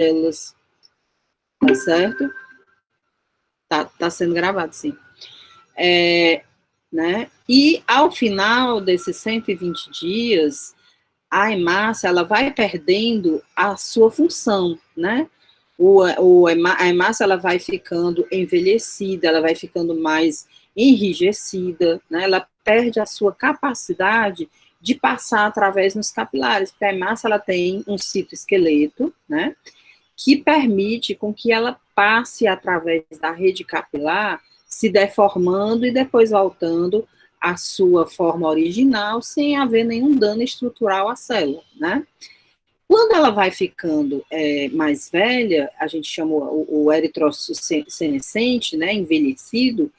células, tá certo? Tá sendo gravado, sim. Né? E ao final desses 120 dias, a hemácia, ela vai perdendo a sua função, né? A hemácia, ela vai ficando envelhecida, ela vai ficando mais enrijecida, né? Ela perde a sua capacidade de passar através dos capilares, porque a hemácia, ela tem um citoesqueleto, né? Que permite com que ela passe através da rede capilar, se deformando e depois voltando à sua forma original, sem haver nenhum dano estrutural à célula, né? Quando ela vai ficando mais velha, a gente chama o eritrócito senescente, né, envelhecido,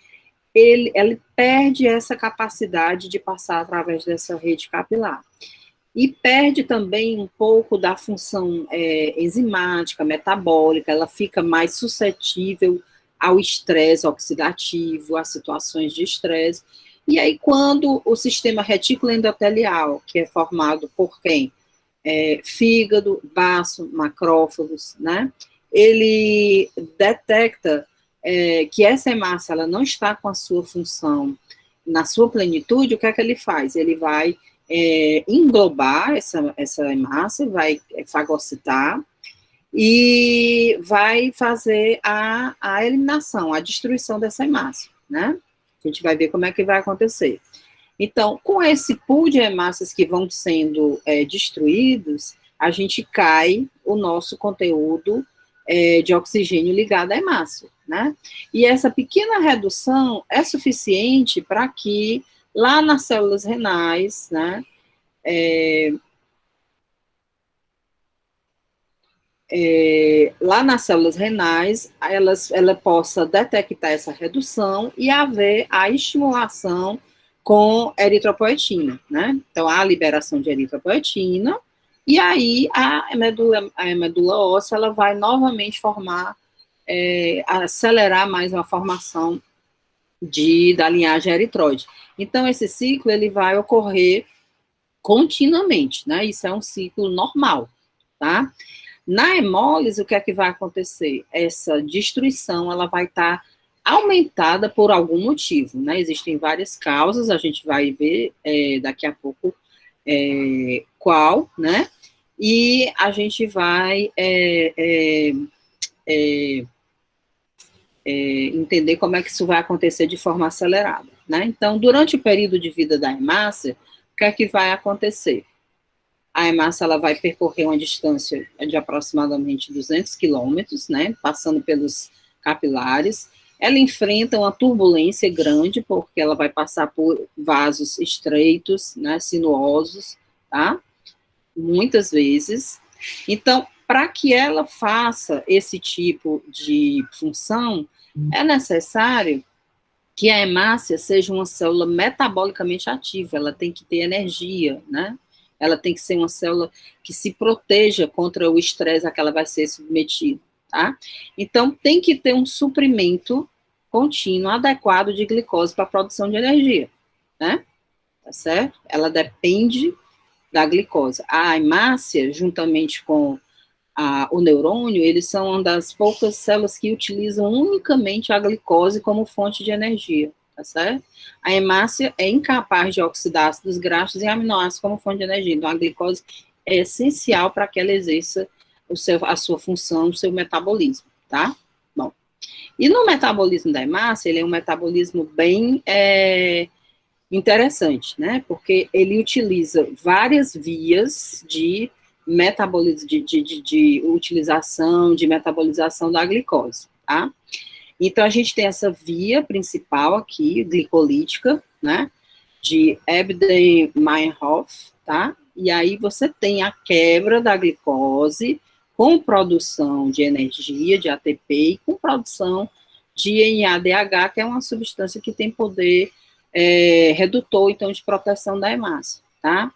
ele perde essa capacidade de passar através dessa rede capilar. E perde também um pouco da função enzimática, metabólica, ela fica mais suscetível ao estresse oxidativo, a situações de estresse. E aí, quando o sistema retículo endotelial, que é formado por quem? Fígado, baço, macrófagos, né? Ele detecta que essa hemácia ela não está com a sua função na sua plenitude, o que é que ele faz? Ele vai englobar essa hemácia, vai fagocitar e vai fazer a eliminação, a destruição dessa hemácia, né? A gente vai ver como é que vai acontecer. Então, com esse pool de hemácias que vão sendo destruídos, a gente cai o nosso conteúdo de oxigênio ligado à hemácia, né? E essa pequena redução é suficiente para que lá nas células renais, né, lá nas células renais, ela possa detectar essa redução e haver a estimulação com eritropoetina, né? Então, há a liberação de eritropoetina, e aí a medula óssea, ela vai novamente formar, acelerar mais uma formação da linhagem eritroide. Então, esse ciclo, ele vai ocorrer continuamente, né? Isso é um ciclo normal, tá? Na hemólise, o que é que vai acontecer? Essa destruição, ela vai estar aumentada por algum motivo, né? Existem várias causas, a gente vai ver daqui a pouco qual, né? E a gente vai entender como é que isso vai acontecer de forma acelerada, né? Então, durante o período de vida da hemácia, o que é que vai acontecer? A hemácia, ela vai percorrer uma distância de aproximadamente 200 quilômetros, né, passando pelos capilares. Ela enfrenta uma turbulência grande, porque ela vai passar por vasos estreitos, né, sinuosos, tá? Muitas vezes. Então, para que ela faça esse tipo de função, é necessário que a hemácia seja uma célula metabolicamente ativa, ela tem que ter energia, né? Ela tem que ser uma célula que se proteja contra o estresse a que ela vai ser submetida, tá? Então, tem que ter um suprimento contínuo, adequado de glicose para a produção de energia, né? Tá certo? Ela depende da glicose. A hemácia, juntamente com o neurônio, eles são uma das poucas células que utilizam unicamente a glicose como fonte de energia, tá certo? A hemácia é incapaz de oxidar ácidos graxos e aminoácidos como fonte de energia, então a glicose é essencial para que ela exerça a sua função, o seu metabolismo, tá? Bom, e no metabolismo da hemácia, ele é um metabolismo bem interessante, né? Porque ele utiliza várias vias de metabolismo, de utilização, de metabolização da glicose, tá? Então, a gente tem essa via principal aqui, glicolítica, né? De Ebden-Meinhof, tá? E aí você tem a quebra da glicose com produção de energia, de ATP, e com produção de NADH, que é uma substância que tem poder redutor, então, de proteção da hemácia, tá?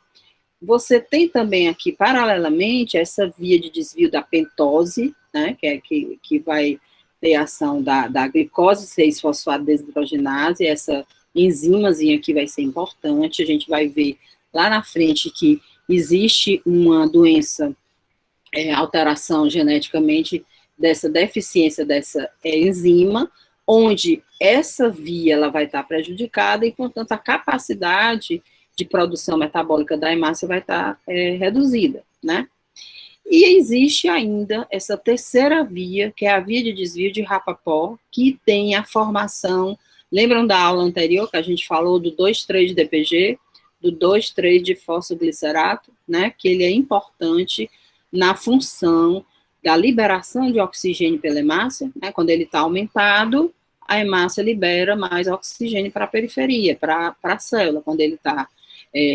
Você tem também aqui, paralelamente, essa via de desvio da pentose, né, que vai ter ação da glicose 6-fosfato desidrogenase, essa enzimazinha aqui vai ser importante, a gente vai ver lá na frente que existe uma doença alteração geneticamente dessa deficiência dessa enzima, onde essa via ela vai estar prejudicada e, portanto, a capacidade de produção metabólica da hemácia vai estar reduzida, né? E existe ainda essa terceira via, que é a via de desvio de Rapaport, que tem a formação, lembram da aula anterior que a gente falou do 2,3-DPG, do 2,3 fosfoglicerato, né, que ele é importante na função da liberação de oxigênio pela hemácia, né, quando ele está aumentado, a hemácia libera mais oxigênio para a periferia, para a célula, quando ele está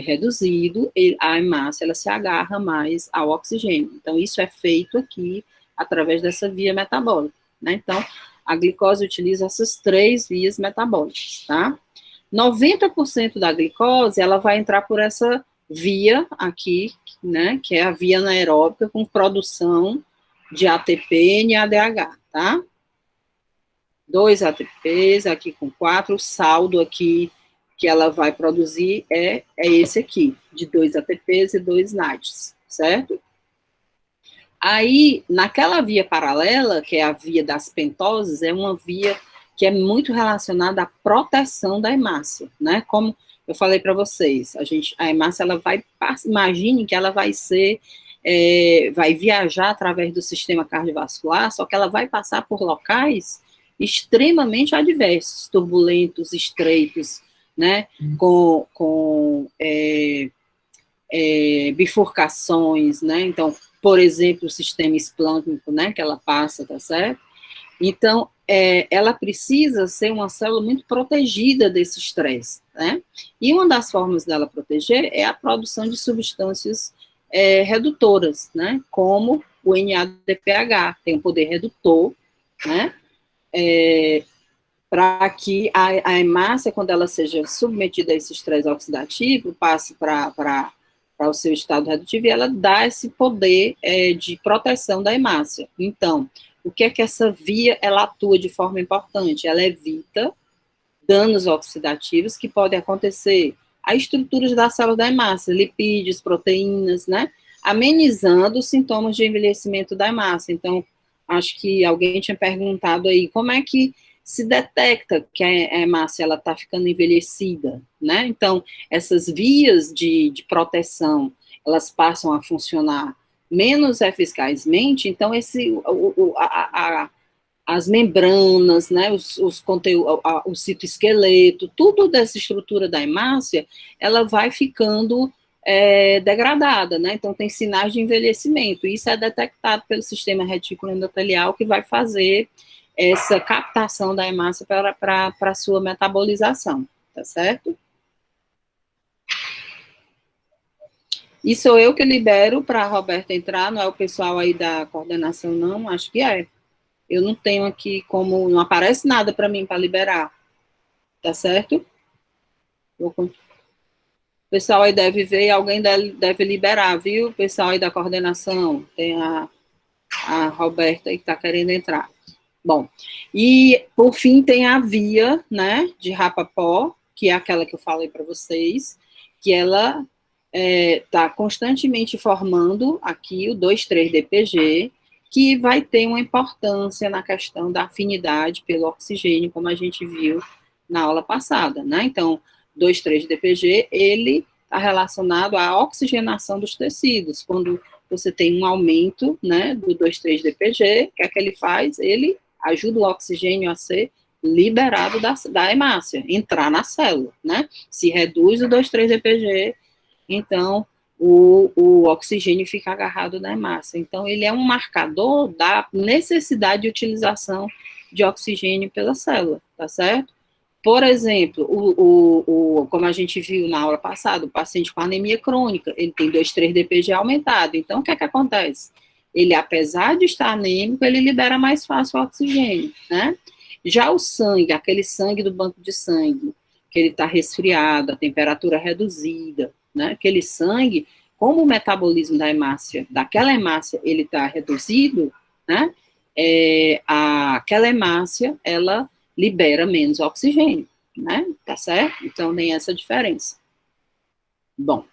reduzido, a hemácia ela se agarra mais ao oxigênio. Então, isso é feito aqui através dessa via metabólica, né? Então, a glicose utiliza essas três vias metabólicas, tá? 90% da glicose, ela vai entrar por essa via aqui, né, que é a via anaeróbica com produção de ATP e NADH, tá? 2 ATPs, aqui com 4, o saldo aqui que ela vai produzir é esse aqui, de 2 ATPs e 2 NADs, certo? Aí, naquela via paralela, que é a via das pentoses, é uma via que é muito relacionada à proteção da hemácia, né? Como eu falei para vocês, a hemácia, ela vai, imagine que ela vai ser, vai viajar através do sistema cardiovascular, só que ela vai passar por locais extremamente adversos, turbulentos, estreitos, né, com bifurcações, né, então, por exemplo, o sistema esplâncnico, né, que ela passa, tá certo? Então, ela precisa ser uma célula muito protegida desse estresse, né, e uma das formas dela proteger é a produção de substâncias redutoras, né, como o NADPH, tem um poder redutor, né, para que a hemácia, quando ela seja submetida a esse estresse oxidativo, passe para o seu estado redutivo e ela dá esse poder de proteção da hemácia. Então, o que é que essa via, ela atua de forma importante? Ela evita danos oxidativos que podem acontecer a estruturas da célula da hemácia, lipídios, proteínas, né? Amenizando os sintomas de envelhecimento da hemácia. Então, acho que alguém tinha perguntado aí, como é que se detecta que a hemácia está ficando envelhecida, né? Então, essas vias de proteção, elas passam a funcionar menos eficazmente, então as membranas, né, o citoesqueleto, tudo dessa estrutura da hemácia, ela vai ficando degradada, né, então tem sinais de envelhecimento, isso é detectado pelo sistema retículo endotelial, que vai fazer essa captação da hemácia para a sua metabolização, tá certo? E sou eu que libero para a Roberta entrar, não é o pessoal aí da coordenação, não? Acho que é. Eu não tenho aqui como, não aparece nada para mim para liberar, tá certo? O pessoal aí deve ver e alguém deve liberar, viu? O pessoal aí da coordenação, tem a Roberta aí que está querendo entrar. Bom, e por fim tem a via, né, de Rapaport, que é aquela que eu falei para vocês, que ela está constantemente formando aqui o 2,3-DPG, que vai ter uma importância na questão da afinidade pelo oxigênio, como a gente viu na aula passada, né? Então, 2,3-DPG, ele está relacionado à oxigenação dos tecidos. Quando você tem um aumento, né, do 2,3-DPG, o que é que ele faz? Ele ajuda o oxigênio a ser liberado da hemácia, entrar na célula, né? Se reduz o 2,3-DPG, então o oxigênio fica agarrado na hemácia. Então, ele é um marcador da necessidade de utilização de oxigênio pela célula, tá certo? Por exemplo, como a gente viu na aula passada, o paciente com anemia crônica, ele tem 2,3-DPG aumentado. Então, o que é que acontece? Ele, apesar de estar anêmico, ele libera mais fácil o oxigênio, né? Já o sangue, aquele sangue do banco de sangue, que ele está resfriado, a temperatura reduzida, né? Aquele sangue, como o metabolismo da hemácia, daquela hemácia, ele está reduzido, né? Aquela hemácia, ela libera menos oxigênio, né? Tá certo? Então, nem essa diferença. Bom,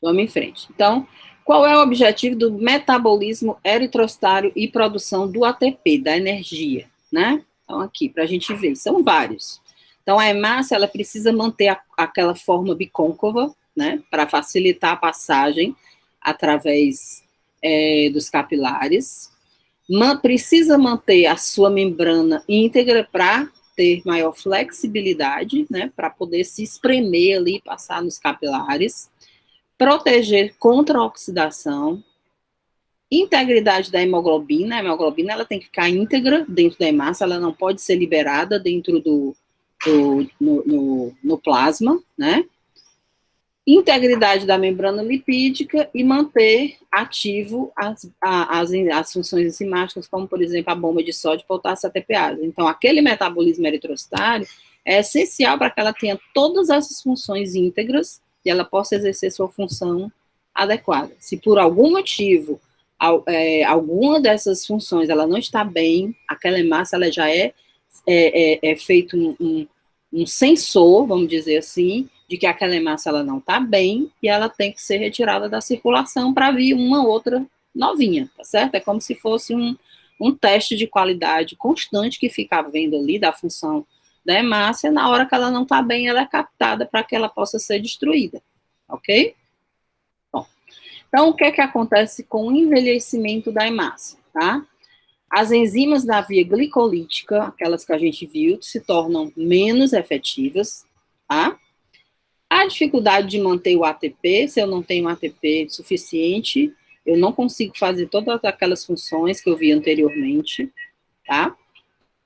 vamos em frente. Então, Qual é o objetivo do metabolismo eritrocitário e produção do ATP, da energia, né? Então, aqui, para a gente ver, são vários. Então, a hemácia, ela precisa manter aquela forma bicôncava, né? Para facilitar a passagem através dos capilares. Precisa manter a sua membrana íntegra para ter maior flexibilidade, né? Para poder se espremer ali e passar nos capilares. Proteger contra a oxidação, integridade da hemoglobina. A hemoglobina ela tem que ficar íntegra dentro da hemácia, ela não pode ser liberada dentro no plasma, né? Integridade da membrana lipídica e manter ativo as funções enzimáticas, como, por exemplo, a bomba de sódio, potássio, ATPase. Então, aquele metabolismo eritrocitário é essencial para que ela tenha todas essas funções íntegras e ela possa exercer sua função adequada. Se por algum motivo alguma dessas funções ela não está bem, aquela hemácia ela já é feito um sensor, vamos dizer assim, de que aquela hemácia ela não está bem e ela tem que ser retirada da circulação para vir uma outra novinha, tá certo? É como se fosse um teste de qualidade constante que fica havendo ali da função da hemácia. Na hora que ela não está bem, ela é captada para que ela possa ser destruída, ok? Bom, então, o que é que acontece com o envelhecimento da hemácia, tá? As enzimas da via glicolítica, aquelas que a gente viu, se tornam menos efetivas, tá? A dificuldade de manter o ATP, se eu não tenho ATP suficiente, eu não consigo fazer todas aquelas funções que eu vi anteriormente, tá?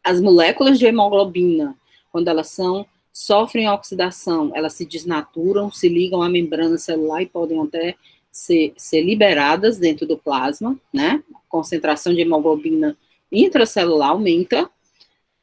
As moléculas de hemoglobina, quando elas sofrem oxidação, elas se desnaturam, se ligam à membrana celular e podem até ser liberadas dentro do plasma, né? A concentração de hemoglobina intracelular aumenta,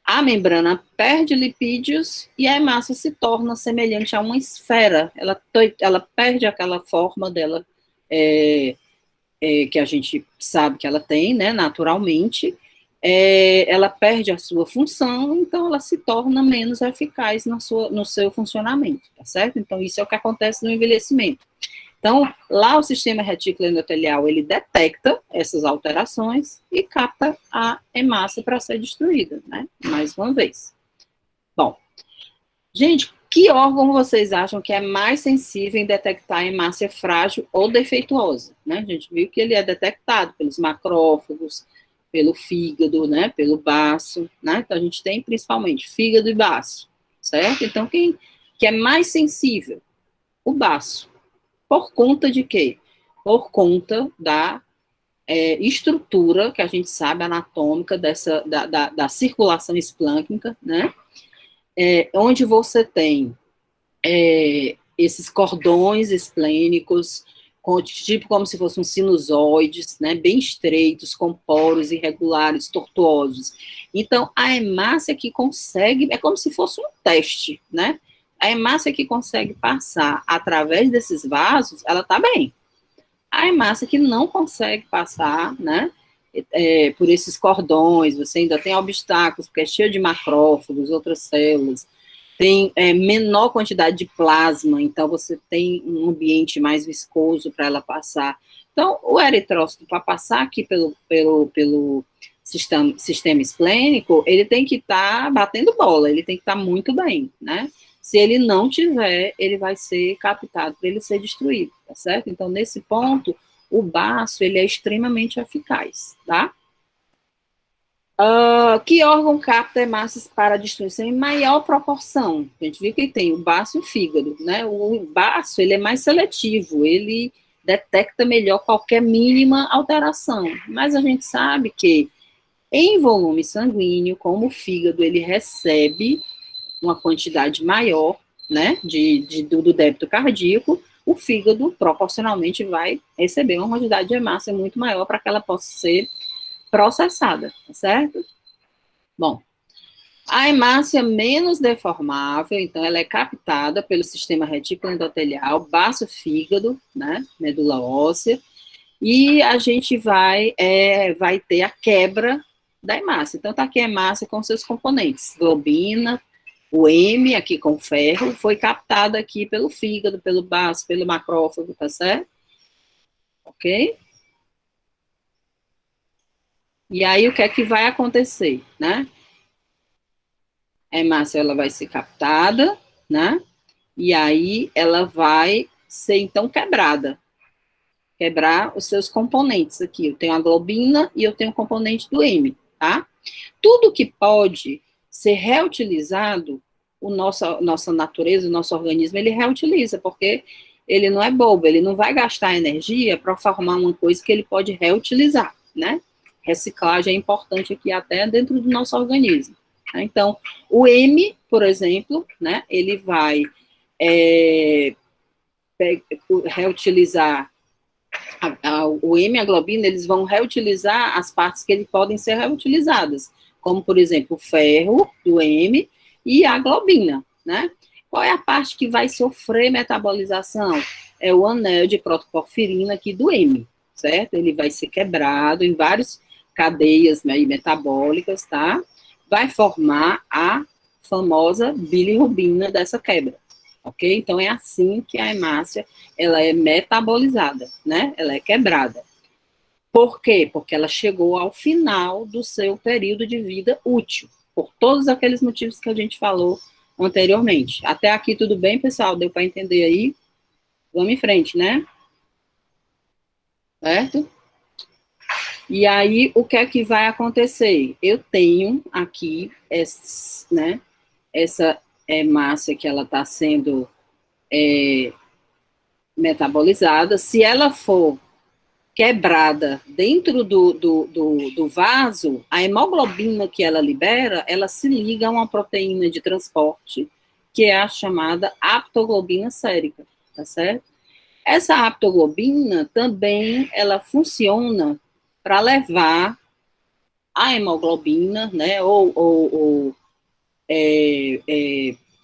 a membrana perde lipídios e a hemácia se torna semelhante a uma esfera. Ela perde aquela forma dela que a gente sabe que ela tem, né, naturalmente. Ela perde a sua função, então ela se torna menos eficaz no seu funcionamento, tá certo? Então, isso é o que acontece no envelhecimento. Então, lá o sistema retículo endotelial, ele detecta essas alterações e capta a hemácia para ser destruída, né? Mais uma vez. Bom, gente, que órgão vocês acham que é mais sensível em detectar a hemácia frágil ou defeituosa, né? A gente viu que ele é detectado pelos macrófagos, pelo fígado, né? Pelo baço, né? Então, a gente tem principalmente fígado e baço, certo? Então, quem que é mais sensível? O baço. Por conta de quê? Por conta da estrutura que a gente sabe anatômica da circulação esplâncnica, né? Onde você tem esses cordões esplênicos, tipo como se fossem sinusoides, né? Bem estreitos, com poros irregulares, tortuosos. Então, a hemácia que consegue, é como se fosse um teste, né? A hemácia que consegue passar através desses vasos, ela está bem. A hemácia que não consegue passar, né, por esses cordões, você ainda tem obstáculos, porque é cheio de macrófagos, outras células, tem menor quantidade de plasma, então você tem um ambiente mais viscoso para ela passar. Então, o eritrócito, para passar aqui pelo sistema esplênico, ele tem que estar batendo bola, ele tem que estar muito bem, né? Se ele não tiver, ele vai ser captado para ele ser destruído, tá certo? Então, nesse ponto, o baço, ele é extremamente eficaz, tá? Que órgão capta hemácias para destruição em maior proporção? A gente viu que tem o baço e o fígado, né? O baço, ele é mais seletivo, ele detecta melhor qualquer mínima alteração, mas a gente sabe que em volume sanguíneo, como o fígado, ele recebe uma quantidade maior, né, do débito cardíaco, o fígado proporcionalmente vai receber uma quantidade de hemácia muito maior para que ela possa ser processada, tá certo? Bom, a hemácia menos deformável, então ela é captada pelo sistema retículo endotelial, baço fígado, né, medula óssea, e a gente vai ter a quebra da hemácia. Então tá aqui a hemácia com seus componentes, globina, o M aqui com ferro, foi captado aqui pelo fígado, pelo baço, pelo macrófago, tá certo? ok? E aí, o que é que vai acontecer, né? A hemácia, ela vai ser captada, né? E aí, ela vai ser, então, quebrar os seus componentes aqui. Eu tenho a globina e eu tenho o componente do M, tá? Tudo que pode ser reutilizado, nossa natureza, o nosso organismo, ele reutiliza, porque ele não é bobo, ele não vai gastar energia para formar uma coisa que ele pode reutilizar, né? Reciclagem é importante aqui até dentro do nosso organismo. Né? Então, o M, por exemplo, né, ele vai reutilizar o hemoglobina, eles vão reutilizar as partes que podem ser reutilizadas, como, por exemplo, o ferro do M e a globina, né? Qual é a parte que vai sofrer metabolização? É o anel de protoporfirina aqui do M, certo? Ele vai ser quebrado em várias cadeias, né, metabólicas, tá? Vai formar a famosa bilirrubina dessa quebra. Ok? Então, é assim que a hemácia, ela é metabolizada, né? Ela é quebrada. Por quê? Porque ela chegou ao final do seu período de vida útil, por todos aqueles motivos que a gente falou anteriormente. Até aqui tudo bem, pessoal? Deu para entender aí? Vamos em frente, né? Certo? E aí, o que é que vai acontecer? Eu tenho aqui, né, essa hemácia que ela está sendo metabolizada, se ela for quebrada dentro do vaso, a hemoglobina que ela libera, ela se liga a uma proteína de transporte, que é a chamada aptoglobina sérica, tá certo? Essa aptoglobina também, ela funciona para levar a hemoglobina, né, ou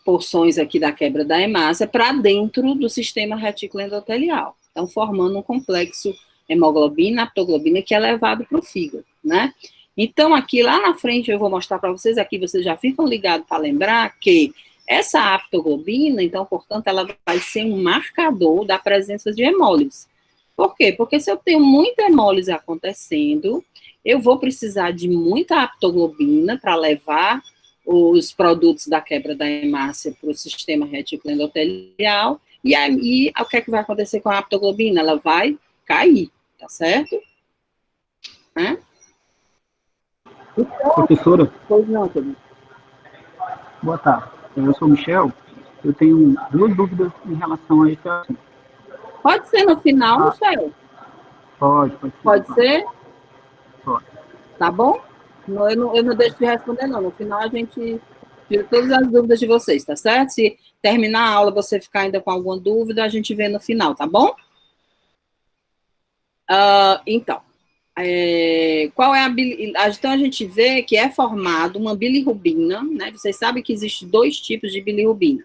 porções aqui da quebra da hemácia para dentro do sistema retículo endotelial. Então, formando um complexo hemoglobina, aptoglobina, que é levado para o fígado, né? Então, aqui, lá na frente, eu vou mostrar para vocês, aqui vocês já ficam ligados para lembrar que essa aptoglobina, então, portanto, ela vai ser um marcador da presença de hemólise. Por quê? Porque se eu tenho muita hemólise acontecendo, eu vou precisar de muita aptoglobina para levar os produtos da quebra da hemácia para o sistema retículo endotelial, e aí o que é que vai acontecer com a aptoglobina? Ela vai cair, tá certo? Né? Então, professora, pois não, Tobi. boa tarde. Eu sou o Michel. Eu tenho duas dúvidas em relação a esse assunto. Pode ser no final, Ah, Michel? pode ser. Pode ser? Pode. Tá bom? Eu não deixo de responder, não. No final, a gente tira todas as dúvidas de vocês, tá certo? Se terminar a aula, você ficar ainda com alguma dúvida, a gente vê no final, tá bom? Então, qual é então a gente vê que é formado uma bilirrubina, né? Vocês sabem que existe dois tipos de bilirrubina.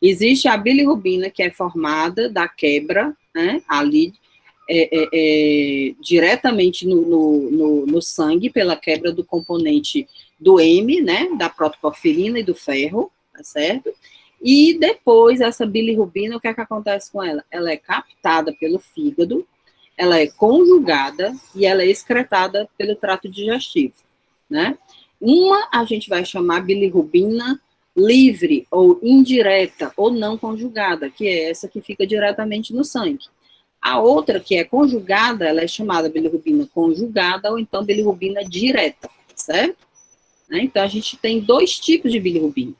Existe a bilirrubina que é formada da quebra, né? Ali diretamente no sangue pela quebra do componente do M, né? Da protoporfirina e do ferro, tá certo? E depois essa bilirrubina, o que é que acontece com ela? Ela é captada pelo fígado, ela é conjugada e ela é excretada pelo trato digestivo, né? Uma a gente vai chamar bilirrubina livre ou indireta ou não conjugada, que é essa que fica diretamente no sangue. A outra, que é conjugada, ela é chamada bilirrubina conjugada ou então bilirrubina direta, certo? Então, a gente tem dois tipos de bilirrubina.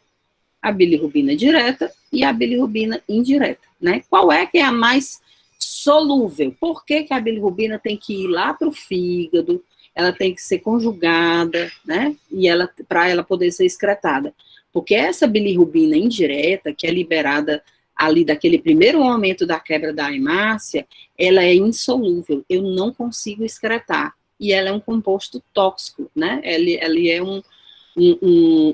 A bilirrubina direta e a bilirrubina indireta, né? Qual é que é a mais solúvel? Por que que a bilirrubina tem que ir lá para o fígado, ela tem que ser conjugada, né? E para ela poder ser excretada. Porque essa bilirrubina indireta, que é liberada ali daquele primeiro momento da quebra da hemácia, ela é insolúvel, eu não consigo excretar. E ela é um composto tóxico, né? Ele é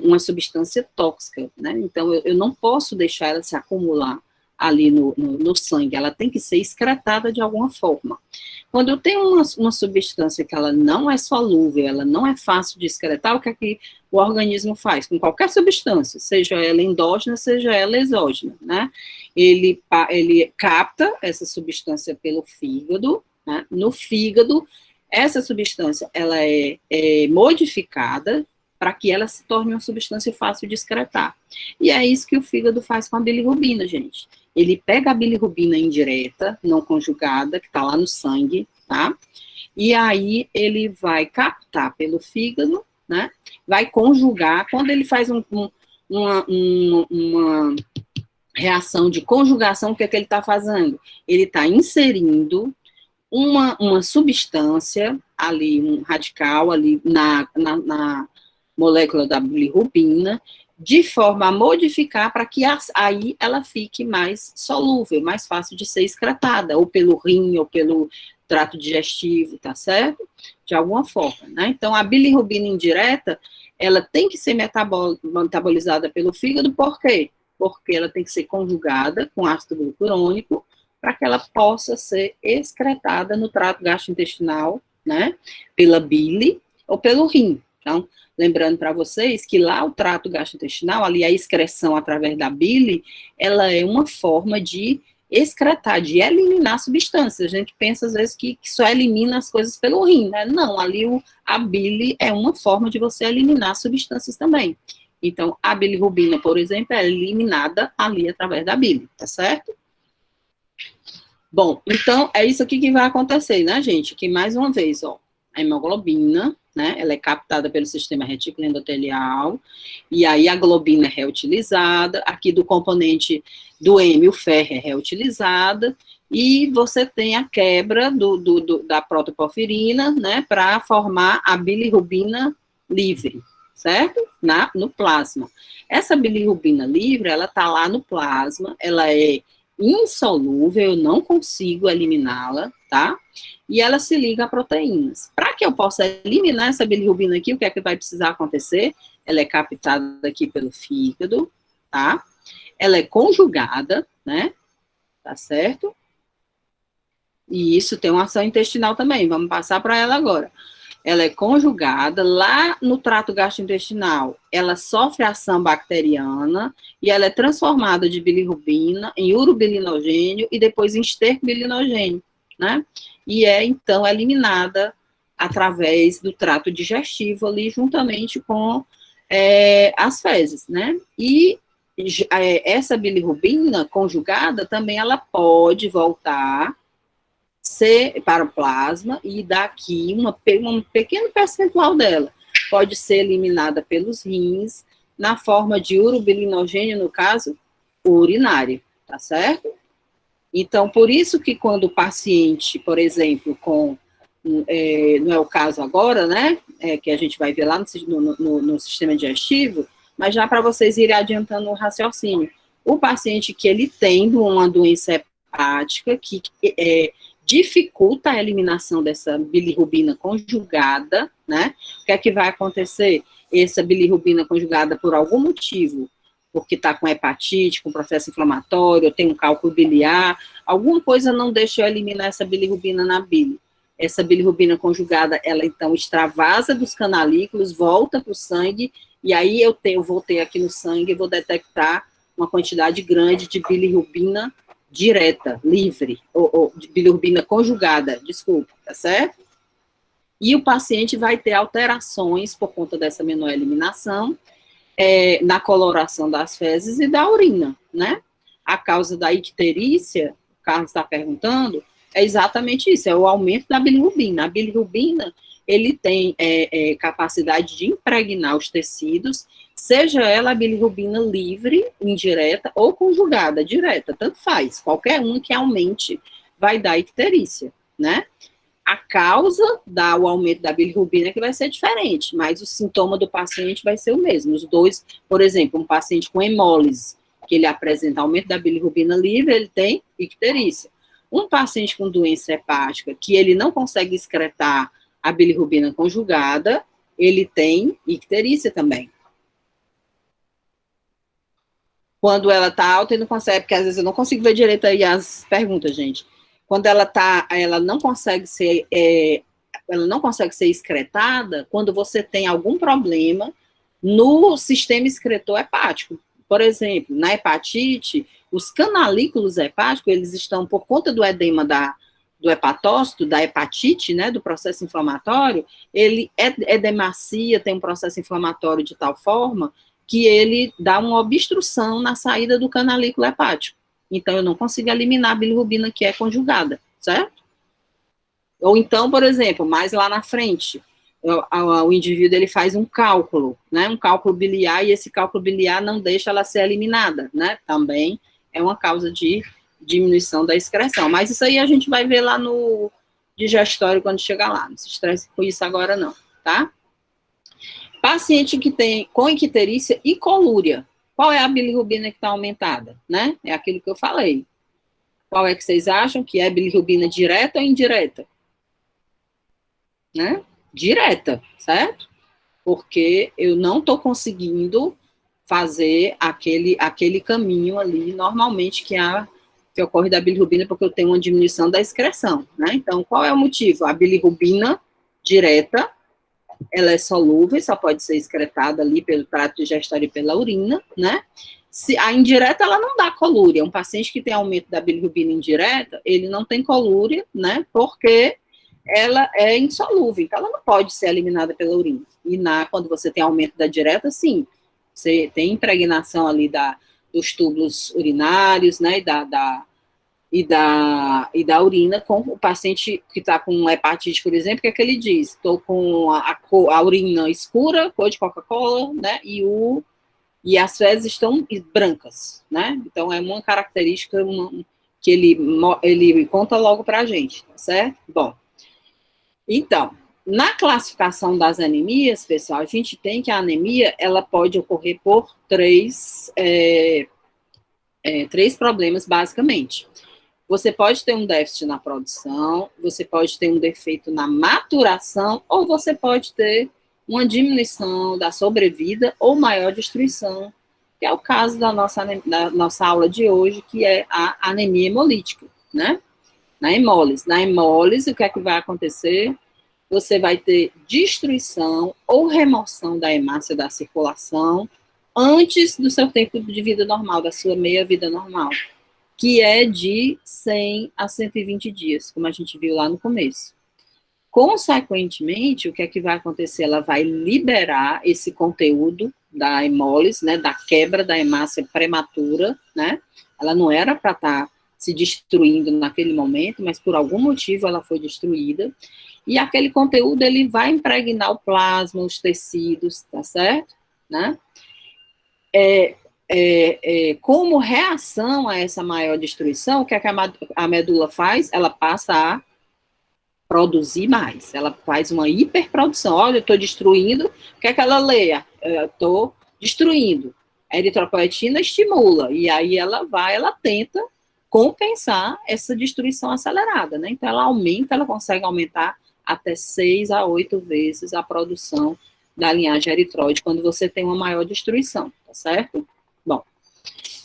uma substância tóxica, né? Então, eu não posso deixar ela se acumular ali no sangue, ela tem que ser excretada de alguma forma. Quando eu tenho uma substância que ela não é solúvel, ela não é fácil de excretar, o que é que o organismo faz? Com qualquer substância, seja ela endógena, seja ela exógena, né? Ele capta essa substância pelo fígado, né? No fígado, essa substância ela é modificada para que ela se torne uma substância fácil de excretar. E é isso que o fígado faz com a bilirrubina, gente. Ele pega a bilirrubina indireta, não conjugada, que está lá no sangue, tá? E aí ele vai captar pelo fígado, né? Vai conjugar. Quando ele faz uma reação de conjugação, o que é que ele está fazendo? Ele está inserindo uma substância ali, um radical ali na molécula da bilirrubina, de forma a modificar para que aí ela fique mais solúvel, mais fácil de ser excretada, ou pelo rim, ou pelo trato digestivo, tá certo? De alguma forma, né? Então, a bilirrubina indireta, ela tem que ser metabolizada pelo fígado, por quê? Porque ela tem que ser conjugada com ácido glucurônico para que ela possa ser excretada no trato gastrointestinal, né? Pela bile ou pelo rim. Então, lembrando para vocês que lá o trato gastrointestinal, ali a excreção através da bile, ela é uma forma de excretar, de eliminar substâncias. A gente pensa às vezes que só elimina as coisas pelo rim, né? Não, ali a bile é uma forma de você eliminar substâncias também. Então, a bilirrubina, por exemplo, é eliminada ali através da bile, tá certo? Bom, então é isso aqui que vai acontecer, né, gente? Que mais uma vez, ó, a hemoglobina, né, ela é captada pelo sistema retículo endotelial, e aí a globina é reutilizada, aqui do componente do M, o ferro é reutilizada, e você tem a quebra da protoporfirina, né, para formar a bilirrubina livre, certo? No plasma. Essa bilirrubina livre, ela tá lá no plasma, ela é insolúvel, eu não consigo eliminá-la, tá? E ela se liga a proteínas. Para que eu possa eliminar essa bilirrubina aqui, o que é que vai precisar acontecer? Ela é captada aqui pelo fígado, tá? Ela é conjugada, né? Tá certo? E isso tem uma ação intestinal também, vamos passar para ela agora. Ela é conjugada lá no trato gastrointestinal, ela sofre ação bacteriana e ela é transformada de bilirrubina em urobilinogênio e depois em esterco bilinogênio, né? E é, então, eliminada através do trato digestivo ali, juntamente com as fezes, né? E essa bilirrubina conjugada também, ela pode voltar para o plasma e daqui um pequeno percentual dela pode ser eliminada pelos rins na forma de urobilinogênio, no caso, urinário, tá certo? Então, por isso que quando o paciente, por exemplo, não é o caso agora, né, que a gente vai ver lá no sistema digestivo, mas já para vocês irem adiantando o raciocínio, o paciente que ele tem uma doença hepática, que dificulta a eliminação dessa bilirrubina conjugada, né? O que é que vai acontecer? Essa bilirrubina conjugada, por algum motivo, porque está com hepatite, com processo inflamatório, tem um cálculo biliar, alguma coisa não deixa eu eliminar essa bilirrubina na bile. Essa bilirrubina conjugada, ela então extravasa dos canalículos, volta para o sangue, e aí eu vou ter aqui no sangue, eu vou detectar uma quantidade grande de bilirrubina direta, livre, ou de bilirrubina conjugada, desculpa, tá certo? E o paciente vai ter alterações por conta dessa menor eliminação, na coloração das fezes e da urina, né? A causa da icterícia, o Carlos está perguntando, é exatamente isso, é o aumento da bilirrubina. A bilirrubina, ele tem capacidade de impregnar os tecidos, seja ela a bilirrubina livre, indireta, ou conjugada, direta, tanto faz. Qualquer um que aumente vai dar icterícia, né? A causa do aumento da bilirrubina é que vai ser diferente, mas o sintoma do paciente vai ser o mesmo. Os dois, por exemplo, um paciente com hemólise, que ele apresenta aumento da bilirrubina livre, ele tem icterícia. Um paciente com doença hepática, que ele não consegue excretar a bilirrubina conjugada, ele tem icterícia também. Quando ela está alta, ele não consegue, porque às vezes eu não consigo ver direito aí as perguntas, gente. Quando ela não consegue ser excretada, quando você tem algum problema no sistema excretor hepático. Por exemplo, na hepatite, os canalículos hepáticos, eles estão, por conta do edema do hepatócito, da hepatite, né, do processo inflamatório, ele edemacia, tem um processo inflamatório de tal forma que ele dá uma obstrução na saída do canalículo hepático. Então, eu não consigo eliminar a bilirrubina que é conjugada, certo? Ou então, por exemplo, mais lá na frente, o indivíduo ele faz um cálculo, né, um cálculo biliar, e esse cálculo biliar não deixa ela ser eliminada, né, também é uma causa de diminuição da excreção. Mas isso aí a gente vai ver lá no digestório quando chegar lá. Não se estresse com isso agora não, tá? Paciente que tem com icterícia e colúria. Qual é a bilirrubina que está aumentada, né? É aquilo que eu falei. Qual é que vocês acham que é bilirrubina direta ou indireta? Né? Direta, certo? Porque eu não estou conseguindo fazer aquele caminho ali, normalmente, que ocorre da bilirrubina, porque eu tenho uma diminuição da excreção, né? Então, qual é o motivo? A bilirrubina direta, ela é solúvel, só pode ser excretada ali pelo trato digestório e pela urina, né? A indireta, ela não dá colúria. Um paciente que tem aumento da bilirrubina indireta, ele não tem colúria, né? Porque ela é insolúvel, então ela não pode ser eliminada pela urina. E quando você tem aumento da direta, sim, você tem impregnação ali dos túbulos urinários, né, e da urina, com o paciente que está com hepatite, por exemplo, que é que ele diz? Estou com a urina escura, cor de Coca-Cola, né, e as fezes estão brancas, né? Então, é uma característica que ele conta logo para a gente, tá certo? Bom, então, na classificação das anemias, pessoal, a gente tem que a anemia, ela pode ocorrer por três problemas, basicamente. Você pode ter um déficit na produção, você pode ter um defeito na maturação, ou você pode ter uma diminuição da sobrevida ou maior destruição, que é o caso da nossa aula de hoje, que é a anemia hemolítica, né? Na hemólise, o que é que vai acontecer? Você vai ter destruição ou remoção da hemácia da circulação antes do seu tempo de vida normal, da sua meia-vida normal, que é de 100 a 120 dias, como a gente viu lá no começo. Consequentemente, o que é que vai acontecer? Ela vai liberar esse conteúdo da hemólise, né, da quebra da hemácia prematura, né? Ela não era para estar se destruindo naquele momento, mas por algum motivo ela foi destruída, e aquele conteúdo ele vai impregnar o plasma, os tecidos, tá certo? Né? Como reação a essa maior destruição, o que é que a medula faz? Ela passa a produzir mais, ela faz uma hiperprodução. Olha, eu estou destruindo, o que é que ela lê? Eu estou destruindo. A eritropoetina estimula, e aí ela tenta compensar essa destruição acelerada, né? Então ela consegue aumentar até 6 a 8 vezes a produção da linhagem eritroide quando você tem uma maior destruição, tá certo? Bom,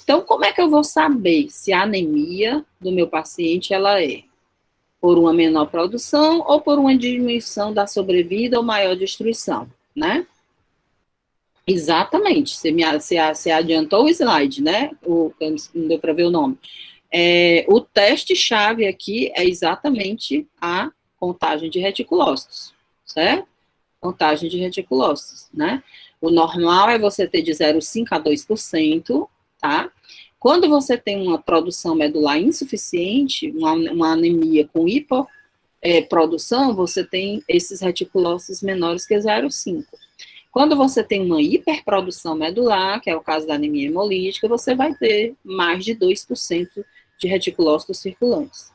então como é que eu vou saber se a anemia do meu paciente ela é por uma menor produção ou por uma diminuição da sobrevida ou maior destruição, né? Exatamente, você adiantou o slide, né? Não deu para ver o nome. O teste-chave aqui é exatamente a contagem de reticulócitos, certo? Contagem de reticulócitos, né? O normal é você ter de 0,5% a 2%, tá? Quando você tem uma produção medular insuficiente, uma anemia com hipoprodução, você tem esses reticulócitos menores que 0,5%. Quando você tem uma hiperprodução medular, que é o caso da anemia hemolítica, você vai ter mais de 2% de reticulócitos circulantes.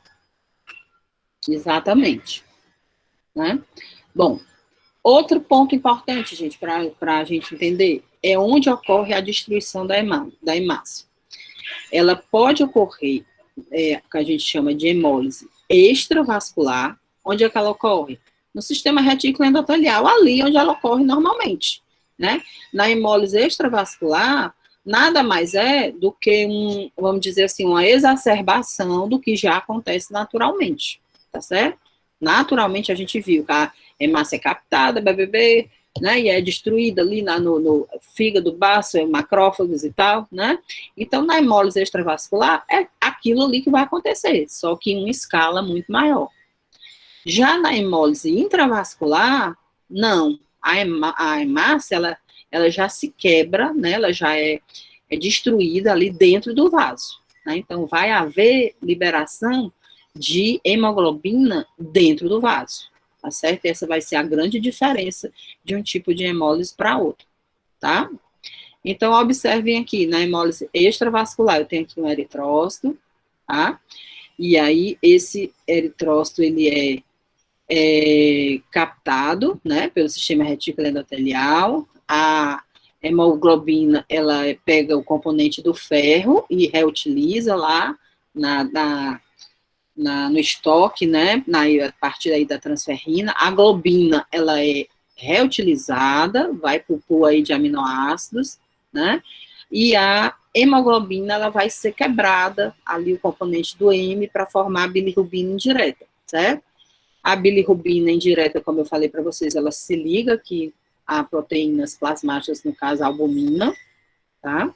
Exatamente. Né? Bom, outro ponto importante, gente, para a gente entender, é onde ocorre a destruição da hemácia. Ela pode ocorrer, que a gente chama de hemólise extravascular. Onde é que ela ocorre? No sistema retículo endotelial, ali onde ela ocorre normalmente, né? Na hemólise extravascular, nada mais é do que vamos dizer assim, uma exacerbação do que já acontece naturalmente, tá certo? Naturalmente a gente viu que a hemácia é captada, BBB, né, e é destruída ali no fígado, baço, macrófagos e tal, né? Então, na hemólise extravascular, é aquilo ali que vai acontecer, só que em uma escala muito maior, Já na hemólise intravascular, não. A hemácia, ela já se quebra, né? Ela já é destruída ali dentro do vaso, né? Então, vai haver liberação de hemoglobina dentro do vaso, tá certo? Essa vai ser a grande diferença de um tipo de hemólise para outro, tá? Então, observem aqui, na hemólise extravascular, eu tenho aqui um eritrócito, tá? E aí, esse eritrócito, ele é captado, né, pelo sistema retículo endotelial. A hemoglobina, ela pega o componente do ferro e reutiliza lá no estoque, né, a partir aí da transferrina. A globina, ela é reutilizada, vai para o pool aí de aminoácidos, né, e a hemoglobina, ela vai ser quebrada, ali o componente do M, para formar a bilirrubina indireta, certo? A bilirrubina indireta, como eu falei para vocês, ela se liga aqui a proteínas plasmáticas, no caso, a albumina, tá?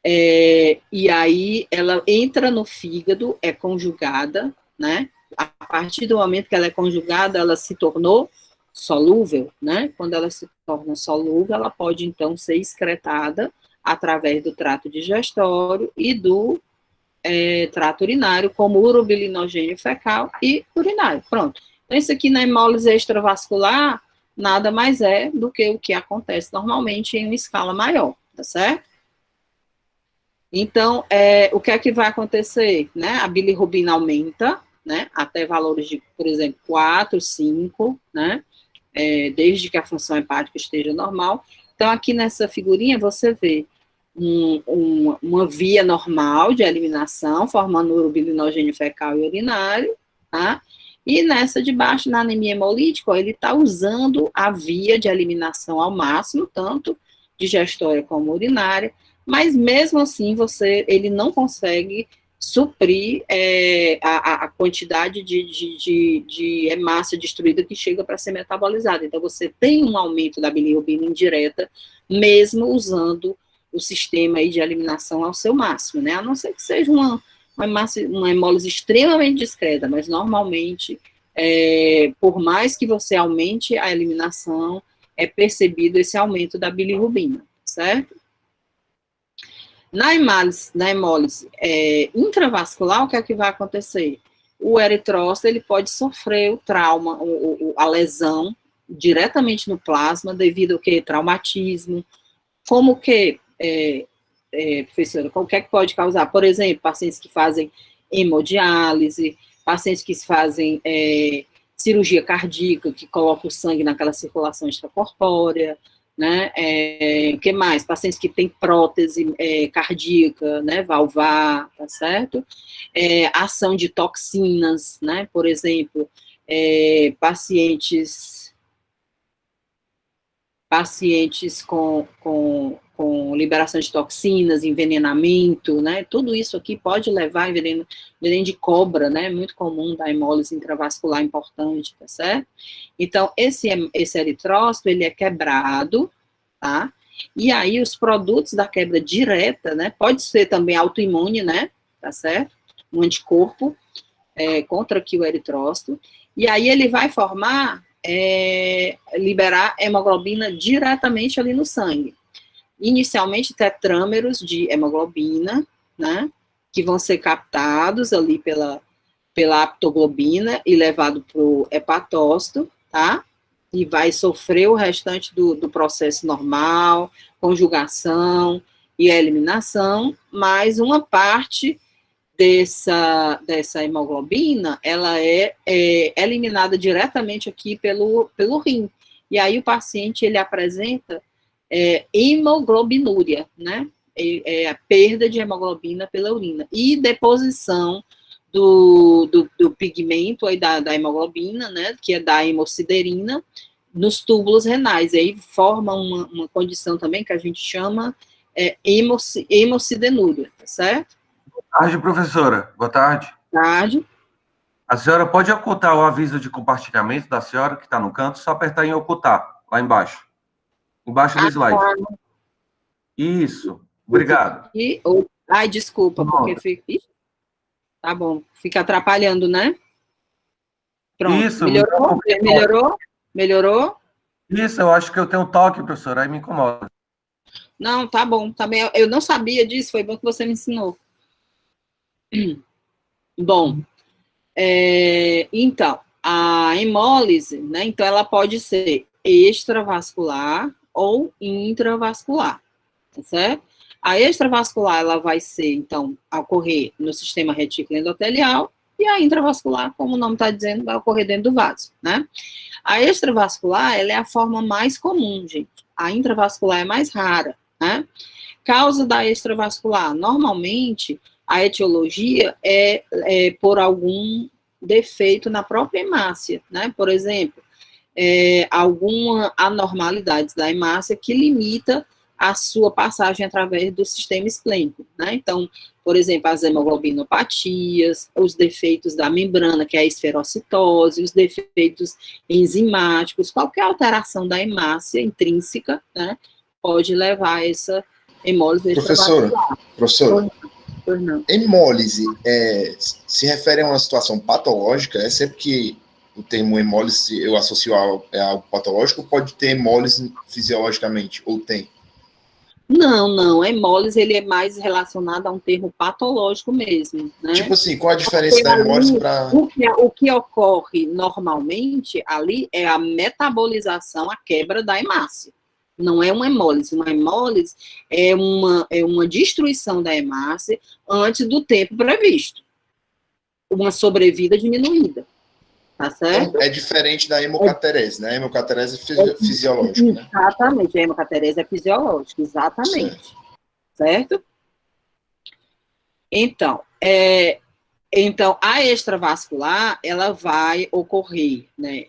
E aí ela entra no fígado, é conjugada, né? A partir do momento que ela é conjugada, ela se tornou solúvel, né? Quando ela se torna solúvel, ela pode, então, ser excretada através do trato digestório e do trato urinário, como urobilinogênio fecal e urinário. Pronto. Então, isso aqui na hemólise extravascular nada mais é do que o que acontece normalmente em uma escala maior, tá certo? Então, o que é que vai acontecer? Né? A bilirrubina aumenta, né? Até valores de, por exemplo, 4, 5, né? Desde que a função hepática esteja normal. Então, aqui nessa figurinha, você vê uma via normal de eliminação, formando urobilinogênio fecal e urinário, tá? E nessa de baixo, na anemia hemolítica, ele está usando a via de eliminação ao máximo, tanto digestória como urinária, mas mesmo assim, ele não consegue suprir a quantidade de hemácia destruída que chega para ser metabolizada. Então, você tem um aumento da bilirrubina indireta, mesmo usando o sistema aí de eliminação ao seu máximo, né? A não ser que seja uma hemólise extremamente discreta, mas normalmente, por mais que você aumente a eliminação, é percebido esse aumento da bilirrubina, certo? Na hemólise intravascular, o que é que vai acontecer? O eritrócito, ele pode sofrer o trauma, a lesão, diretamente no plasma, devido ao que? Traumatismo, como que, professora, o que é que pode causar? Por exemplo, pacientes que fazem hemodiálise, pacientes que fazem cirurgia cardíaca, que colocam o sangue naquela circulação extracorpórea, né? O que mais? Pacientes que têm prótese cardíaca, né? Valvar, tá certo? Ação de toxinas, né? Por exemplo, pacientes com liberação de toxinas, envenenamento, né? Tudo isso aqui pode levar a veneno de cobra, né? Muito comum da hemólise intravascular importante, tá certo? Então, esse eritrócito, ele é quebrado, tá? E aí, os produtos da quebra direta, né? Pode ser também autoimune, né? Tá certo? Um anticorpo contra aqui o eritrócito. E aí, ele vai liberar hemoglobina diretamente ali no sangue. Inicialmente, tetrâmeros de hemoglobina, né, que vão ser captados ali pela aptoglobina e levado para o hepatócito, tá? E vai sofrer o restante do processo normal, conjugação e eliminação, mas uma parte dessa hemoglobina, ela é eliminada diretamente aqui pelo rim. E aí o paciente, ele apresenta hemoglobinúria, né? A perda de hemoglobina pela urina. E deposição do pigmento aí da hemoglobina, né? Que é da hemociderina, nos túbulos renais. E aí forma uma condição também que a gente chama hemocidenúria, tá certo? Boa tarde, professora. Boa tarde. Boa tarde. A senhora pode ocultar o aviso de compartilhamento da senhora, que está no canto, só apertar em ocultar, lá embaixo. Embaixo do slide. Tá. Isso. Obrigado. Ai, desculpa, porque fica... Tá bom, fica atrapalhando, né? Pronto. Isso, Melhorou? Melhorou? Melhorou? Isso, eu acho que eu tenho toque, professor, aí me incomoda. Não, tá bom. Também eu não sabia disso, foi bom que você me ensinou. Bom, então, a hemólise, né? Então, ela pode ser extravascular ou intravascular, tá certo? A extravascular, ela vai ser, então, ocorrer no sistema retículo endotelial, e a intravascular, como o nome está dizendo, vai ocorrer dentro do vaso, né? A extravascular, ela é a forma mais comum, gente. A intravascular é mais rara, né? Causa da extravascular, normalmente, a etiologia é por algum defeito na própria hemácia, né? Por exemplo, alguma anormalidade da hemácia que limita a sua passagem através do sistema esplênico, né? Então, por exemplo, as hemoglobinopatias, os defeitos da membrana, que é a esferocitose, os defeitos enzimáticos, qualquer alteração da hemácia intrínseca, né, pode levar a essa hemólise extravascular. Professora, Pois não. hemólise se refere a uma situação patológica? É sempre que o termo hemólise eu associo a algo patológico, ou pode ter hemólise fisiologicamente, ou tem? Não, a hemólise, ele é mais relacionado a um termo patológico mesmo, né? Tipo assim, qual a diferença da hemólise para... O que ocorre normalmente ali é a metabolização, a quebra da hemácia. Não é uma hemólise. Uma hemólise é uma destruição da hemácia antes do tempo previsto. Uma sobrevida diminuída. Tá certo? Então, é diferente da hemocaterese, né? A hemocaterese é fisiológica, né? Exatamente, a hemocaterese é fisiológica, exatamente. Certo? Então, a extravascular, ela vai ocorrer, né,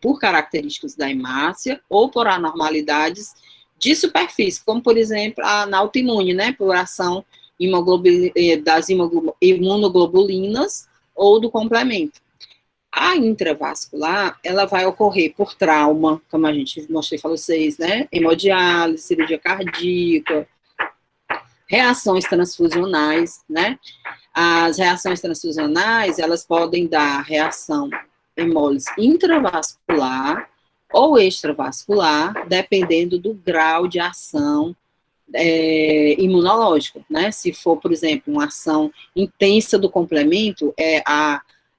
por características da hemácia ou por anormalidades de superfície, como, por exemplo, na autoimune, né, por ação das imunoglobulinas ou do complemento. A intravascular, ela vai ocorrer por trauma, como a gente mostrei para vocês, né, hemodiálise, cirurgia cardíaca, reações transfusionais, né? As reações transfusionais, elas podem dar reação hemólise intravascular ou extravascular, dependendo do grau de ação imunológica, né? Se for, por exemplo, uma ação intensa do complemento,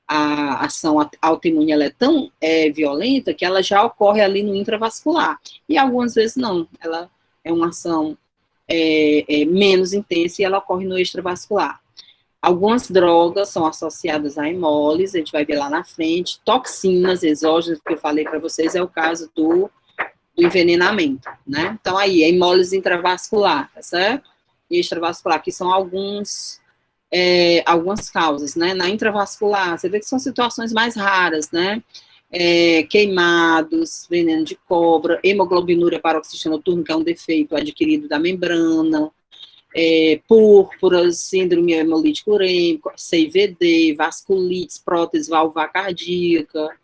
a ação autoimune ela é tão violenta que ela já ocorre ali no intravascular. E algumas vezes não, ela é uma ação menos intensa e ela ocorre no extravascular. Algumas drogas são associadas à hemólise, a gente vai ver lá na frente. Toxinas exógenas, que eu falei para vocês, é o caso do envenenamento, né? Então, aí, a hemólise intravascular, tá certo? E extravascular, que são algumas causas, né? Na intravascular, você vê que são situações mais raras, né? Queimados, veneno de cobra, hemoglobinúria paroxística noturna, que é um defeito adquirido da membrana, púrpuras, síndrome hemolítico urêmico, CVD, vasculites, prótese valvar cardíaca,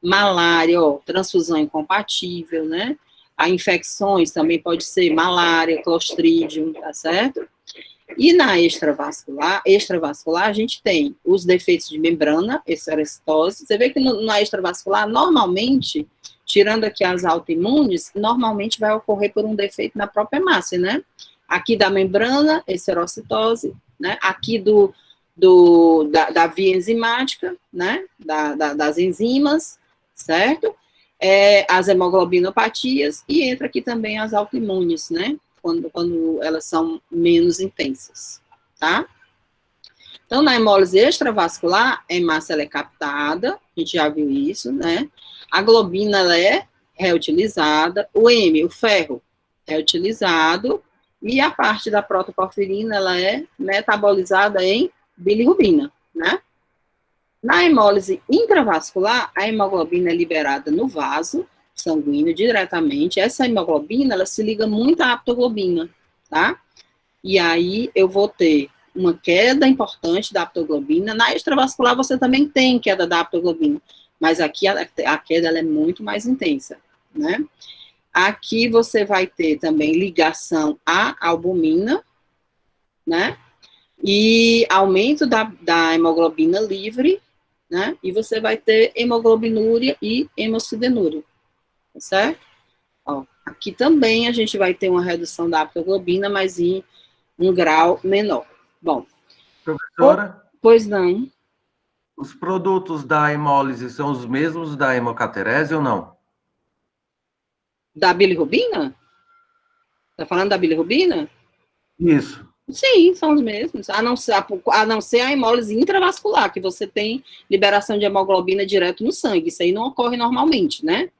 malária, transfusão incompatível, né? A infecções também pode ser malária, clostridium, tá certo? E na extravascular, a gente tem os defeitos de membrana, esferocitose. Você vê que na extravascular, normalmente, tirando aqui as autoimunes, normalmente vai ocorrer por um defeito na própria hemácia, né? Aqui da membrana, esferocitose, né? Aqui da via enzimática, né? Das enzimas, certo? As hemoglobinopatias, e entra aqui também as autoimunes, né? Quando elas são menos intensas, tá? Então, na hemólise extravascular, a hemácia ela é captada, a gente já viu isso, né? A globina, ela é reutilizada, o ferro, reutilizado, e a parte da protoporfirina, ela é metabolizada em bilirrubina, né? Na hemólise intravascular, a hemoglobina é liberada no vaso sanguíneo diretamente. Essa hemoglobina, ela se liga muito à aptoglobina, tá? E aí eu vou ter uma queda importante da aptoglobina. Na extravascular você também tem queda da aptoglobina, mas aqui a queda ela é muito mais intensa, né? Aqui você vai ter também ligação à albumina, né? E aumento da hemoglobina livre né? E você vai ter hemoglobinúria e hemocidenúria, tá certo? Ó, aqui também a gente vai ter uma redução da haptoglobina, mas em um grau menor. Bom. Professora? Pois não. Os produtos da hemólise são os mesmos da hemocaterese ou não? Da bilirrubina? Tá falando da bilirrubina? Isso. Sim, são os mesmos, a não ser a hemólise intravascular, que você tem liberação de hemoglobina direto no sangue, isso aí não ocorre normalmente, né?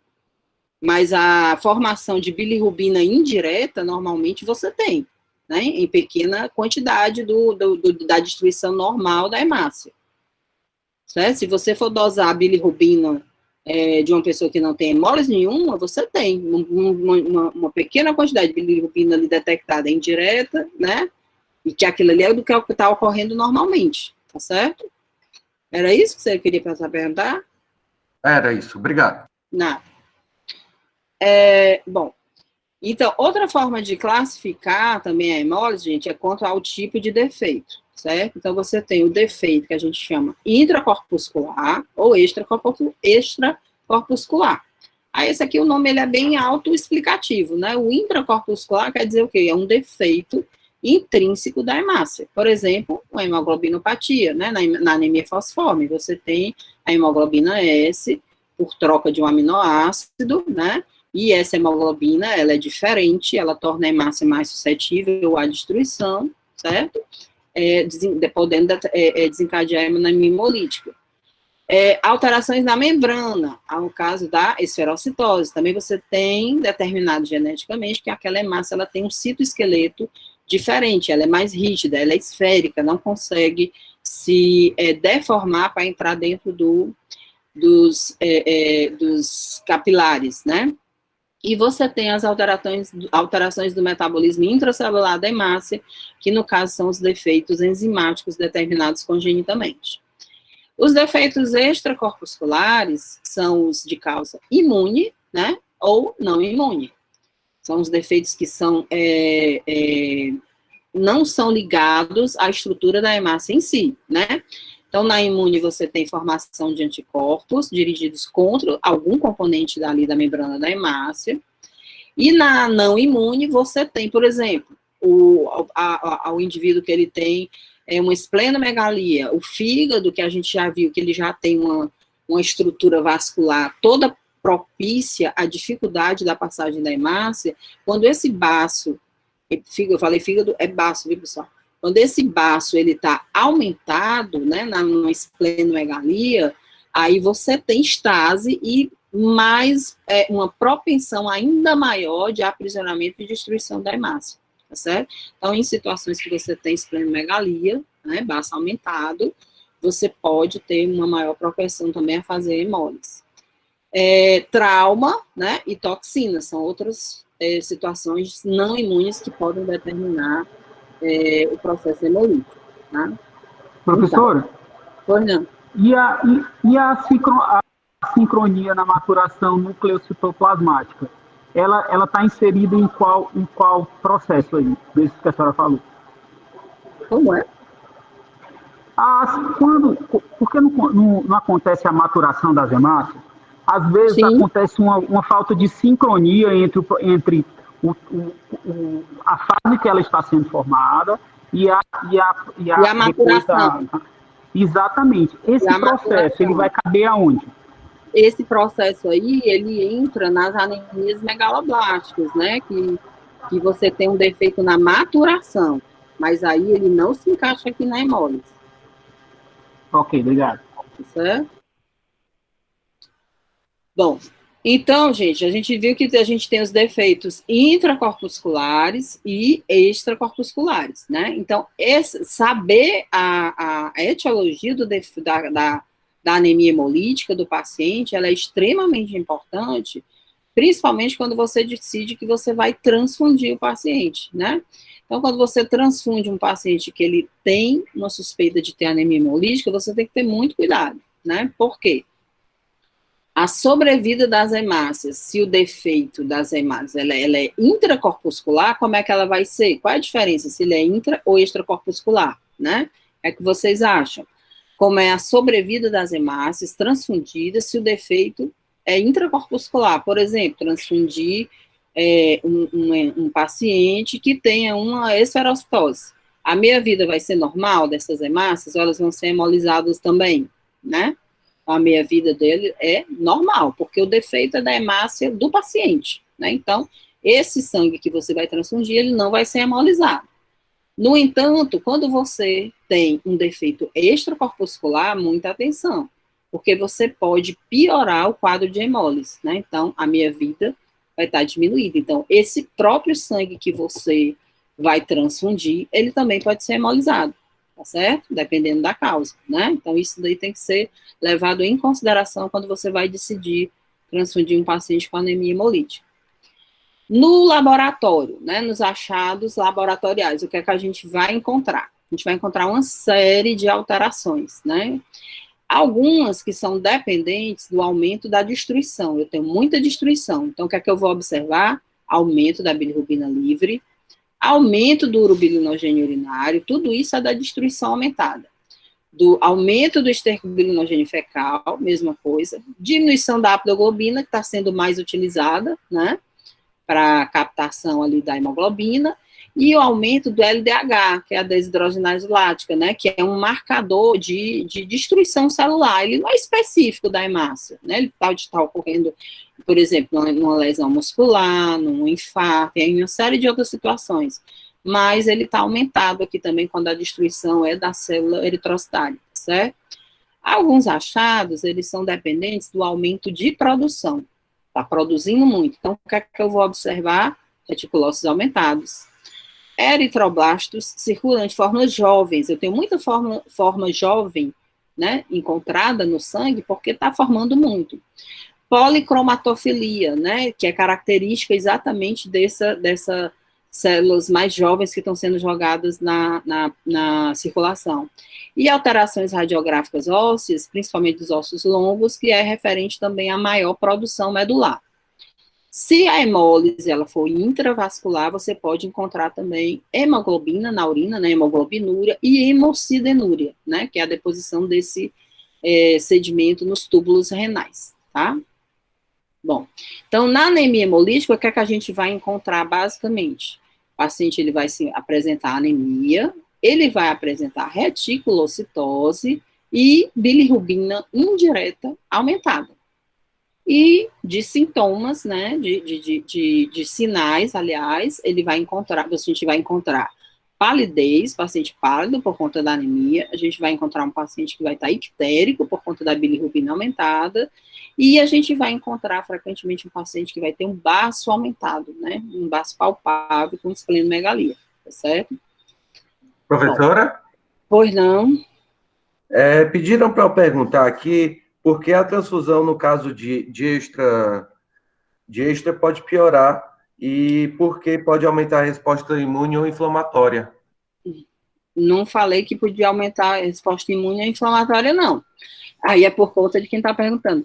Mas a formação de bilirrubina indireta, normalmente você tem, né? Em pequena quantidade da destruição normal da hemácia. Certo? Se você for dosar a bilirrubina de uma pessoa que não tem hemólise nenhuma, você tem uma pequena quantidade de bilirrubina ali detectada indireta, né? E que aquilo ali é do que está ocorrendo normalmente, tá certo? Era isso que você queria perguntar? Era isso, obrigado. Não. Bom, então, outra forma de classificar também a hemólise, gente, é quanto ao tipo de defeito, certo? Então, você tem o defeito que a gente chama intracorpuscular ou extracorpuscular. Aí, esse aqui, o nome ele é bem autoexplicativo, né? O intracorpuscular quer dizer o quê? É um defeito intrínseco da hemácia. Por exemplo, a hemoglobinopatia, né? Na anemia falciforme, você tem a hemoglobina S por troca de um aminoácido, né? E essa hemoglobina, ela é diferente, ela torna a hemácia mais suscetível à destruição, certo? Podendo desencadear a anemia hemolítica. Alterações na membrana, no caso da esferocitose, também você tem determinado geneticamente que aquela hemácia, ela tem um citoesqueleto diferente, ela é mais rígida, ela é esférica, não consegue se deformar para entrar dentro dos capilares, né? E você tem as alterações do metabolismo intracelular da hemácia, que no caso são os defeitos enzimáticos determinados congenitamente. Os defeitos extracorpusculares são os de causa imune, né, ou não imune. São os defeitos que não são ligados à estrutura da hemácia em si, né? Então, na imune, você tem formação de anticorpos dirigidos contra algum componente da membrana da hemácia. E na não imune, você tem, por exemplo, o indivíduo que ele tem uma esplenomegalia, o fígado, que a gente já viu que ele já tem uma estrutura vascular toda propícia à dificuldade da passagem da hemácia. Quando esse baço, eu falei fígado, é baço, viu, pessoal? Quando esse baço ele está aumentado, né, numa esplenomegalia, aí você tem estase e mais uma propensão ainda maior de aprisionamento e destruição da hemácia, tá certo? Então, em situações que você tem esplenomegalia, né, baço aumentado, você pode ter uma maior propensão também a fazer hemólise. Trauma, né, e toxina são outras situações não imunes que podem determinar o processo hemolítico, tá? Professora? Então, pois não. E a sincronia na maturação nucleocitoplasmática? Ela está inserida em qual processo aí, desse que a senhora falou? Como é? Por que não acontece a maturação das hemácias? Às vezes Sim. Acontece uma falta de sincronia entre a fase que ela está sendo formada e a maturação. Exatamente. Esse processo, ele vai caber aonde? Esse processo aí, ele entra nas anemias megaloblásticas, né, que você tem um defeito na maturação, mas aí ele não se encaixa aqui na hemólise. Ok, obrigado. Certo? Bom, então, gente, a gente viu que a gente tem os defeitos intracorpusculares e extracorpusculares, né? Então, saber a etiologia da anemia hemolítica do paciente, ela é extremamente importante, principalmente quando você decide que você vai transfundir o paciente, né? Então, quando você transfunde um paciente que ele tem uma suspeita de ter anemia hemolítica, você tem que ter muito cuidado, né? Por quê? A sobrevida das hemácias, se o defeito das hemácias ela é intracorpuscular, como é que ela vai ser? Qual é a diferença se ele é intra ou extracorpuscular, né? É que vocês acham? como é a sobrevida das hemácias transfundidas se o defeito é intracorpuscular. Por exemplo, transfundir um paciente que tenha uma esferocitose. A meia-vida vai ser normal dessas hemácias ou elas vão ser hemolizadas também, né? A meia-vida dele é normal, porque o defeito é da hemácia do paciente, né? Então, esse sangue que você vai transfundir, ele não vai ser hemolizado. No entanto, quando você tem um defeito extracorpuscular, muita atenção, porque você pode piorar o quadro de hemólise, né? Então, a meia-vida vai estar diminuída. Então, esse próprio sangue que você vai transfundir, ele também pode ser hemolizado, tá certo? Dependendo da causa, né? Então, isso daí tem que ser levado em consideração quando você vai decidir transfundir um paciente com anemia hemolítica. No laboratório, né, nos achados laboratoriais, o que é que a gente vai encontrar? A gente vai encontrar uma série de alterações, né? Algumas que são dependentes do aumento da destruição. Eu tenho muita destruição, então o que é que eu vou observar? Aumento da bilirrubina livre, aumento do urobilinogênio urinário, tudo isso é da destruição aumentada. Do aumento do esterco bilinogênio fecal, mesma coisa. Diminuição da haptoglobina, que está sendo mais utilizada, né? Para captação ali da hemoglobina, e o aumento do LDH, que é a desidrogenase lática, né, que é um marcador de destruição celular, ele não é específico da hemácia, né, ele pode estar ocorrendo, por exemplo, numa lesão muscular, num infarto, em uma série de outras situações, mas ele está aumentado aqui também quando a destruição é da célula eritrocitária, certo? Alguns achados, eles são dependentes do aumento de produção, está produzindo muito. Então, o que é que eu vou observar? Reticulócitos aumentados. Eritroblastos circulantes, formas jovens. Eu tenho muita forma jovem, né, encontrada no sangue, porque está formando muito. Policromatofilia, né, que é característica exatamente dessa células mais jovens que estão sendo jogadas na circulação. E alterações radiográficas ósseas, principalmente dos ossos longos, que é referente também à maior produção medular. Se a hemólise ela for intravascular, você pode encontrar também hemoglobina na urina, né, hemoglobinúria, e hemocidenúria, né, que é a deposição desse sedimento nos túbulos renais, tá? Bom, então, na anemia hemolítica, o que é que a gente vai encontrar basicamente? O paciente ele vai se apresentar anemia, ele vai apresentar reticulocitose e bilirrubina indireta aumentada. E de sintomas, né, de sinais, aliás, a gente vai encontrar palidez, paciente pálido por conta da anemia, a gente vai encontrar um paciente que vai estar ictérico por conta da bilirrubina aumentada, e a gente vai encontrar frequentemente um paciente que vai ter um baço aumentado, né, um baço palpável com esplenomegalia, tá certo? Professora? Bom, pois não. Pediram para eu perguntar aqui por que a transfusão, no caso de extra pode piorar e por que pode aumentar a resposta imune ou inflamatória. Não falei que podia aumentar a resposta imune ou inflamatória, não. Aí é por conta de quem está perguntando.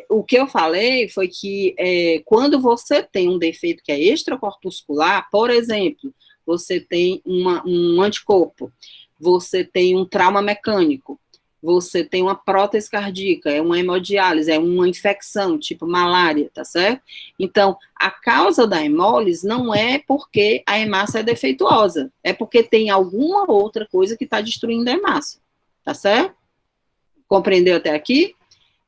O que eu falei foi que quando você tem um defeito que é extracorpuscular, por exemplo, você tem um anticorpo, você tem um trauma mecânico, você tem uma prótese cardíaca, é uma hemodiálise, é uma infecção, tipo malária, tá certo? Então, a causa da hemólise não é porque a hemácia é defeituosa, é porque tem alguma outra coisa que está destruindo a hemácia, tá certo? Compreendeu até aqui?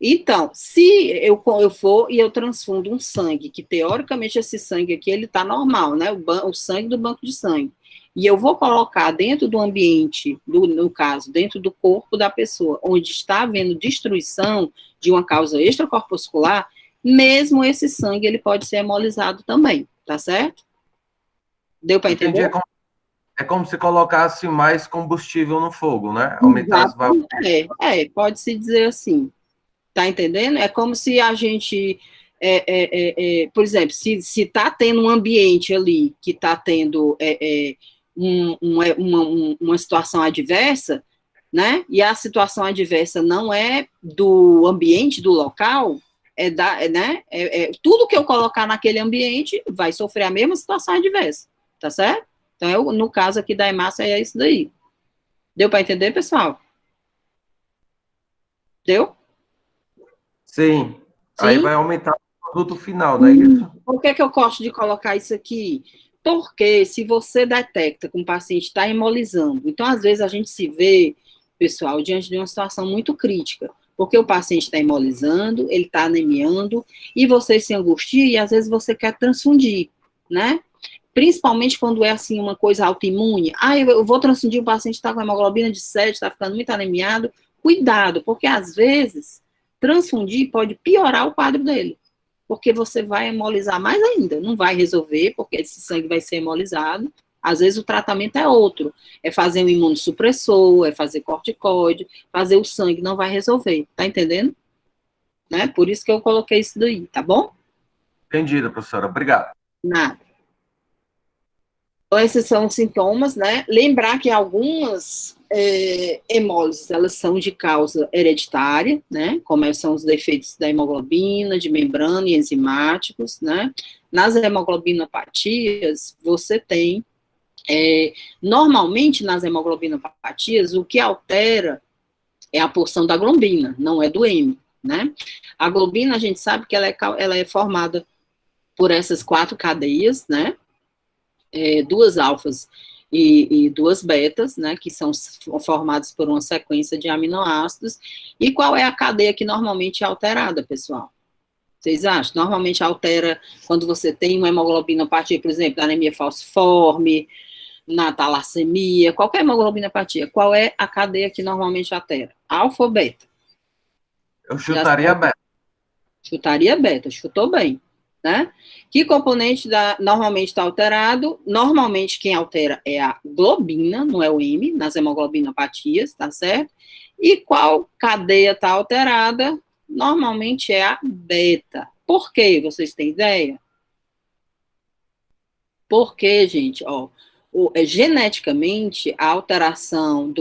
Então, se eu for e eu transfundo um sangue, que teoricamente esse sangue aqui, ele tá normal, né, o sangue do banco de sangue, e eu vou colocar dentro do ambiente, no caso, dentro do corpo da pessoa, onde está havendo destruição de uma causa extracorpuscular, mesmo esse sangue, ele pode ser hemolizado também, tá certo? Deu para entender? Entendi. É como se colocasse mais combustível no fogo, né? Aumentasse... Pode-se dizer assim. Tá entendendo? É como se a gente, por exemplo, se está tendo um ambiente ali que está tendo uma situação adversa, né? E a situação adversa não é do ambiente, do local, tudo que eu colocar naquele ambiente vai sofrer a mesma situação adversa, tá certo? Então, no caso aqui da hemácia, é isso daí. Deu para entender, pessoal? Entendeu? Sim. Aí Sim? vai aumentar o produto final, não é isso? Por que eu gosto de colocar isso aqui? Porque se você detecta que um paciente está hemolizando, então às vezes a gente se vê, pessoal, diante de uma situação muito crítica, porque o paciente está hemolizando, ele está anemiando, e você se angustia e às vezes você quer transfundir, né? Principalmente quando é assim uma coisa autoimune. Ah, eu vou transfundir, o paciente está com hemoglobina de 7, está ficando muito anemiado. Cuidado, porque às vezes transfundir pode piorar o quadro dele, porque você vai hemolizar mais ainda. Não vai resolver, porque esse sangue vai ser hemolizado. Às vezes o tratamento é outro, é fazer um imunossupressor, é fazer corticoide, fazer o sangue, não vai resolver, tá entendendo? Né? Por isso que eu coloquei isso daí, tá bom? Entendido, professora. Obrigado. Nada. Então, esses são os sintomas, né? Lembrar que algumas hemólises, elas são de causa hereditária, né? Como são os defeitos da hemoglobina, de membrana e enzimáticos, né? Nas hemoglobinopatias, você tem, normalmente nas hemoglobinopatias, o que altera é a porção da globina, não é do M, né? A globina, a gente sabe que ela é formada por essas 4 cadeias, né? 2 alfas e 2 betas, né, que são formadas por uma sequência de aminoácidos. E qual é a cadeia que normalmente é alterada, pessoal? Vocês acham? Normalmente altera quando você tem uma hemoglobinopatia, por exemplo, da anemia falciforme, na talassemia, qualquer hemoglobinopatia. Qual é a cadeia que normalmente altera? Alfa ou beta? Eu Já chutaria beta. chutaria beta, chutou bem, né? Que componente normalmente está alterado? Normalmente quem altera é a globina, não é o M, nas hemoglobinopatias, tá certo? E qual cadeia está alterada? Normalmente é a beta. Por quê? Vocês têm ideia? Porque, gente, ó, geneticamente, a alteração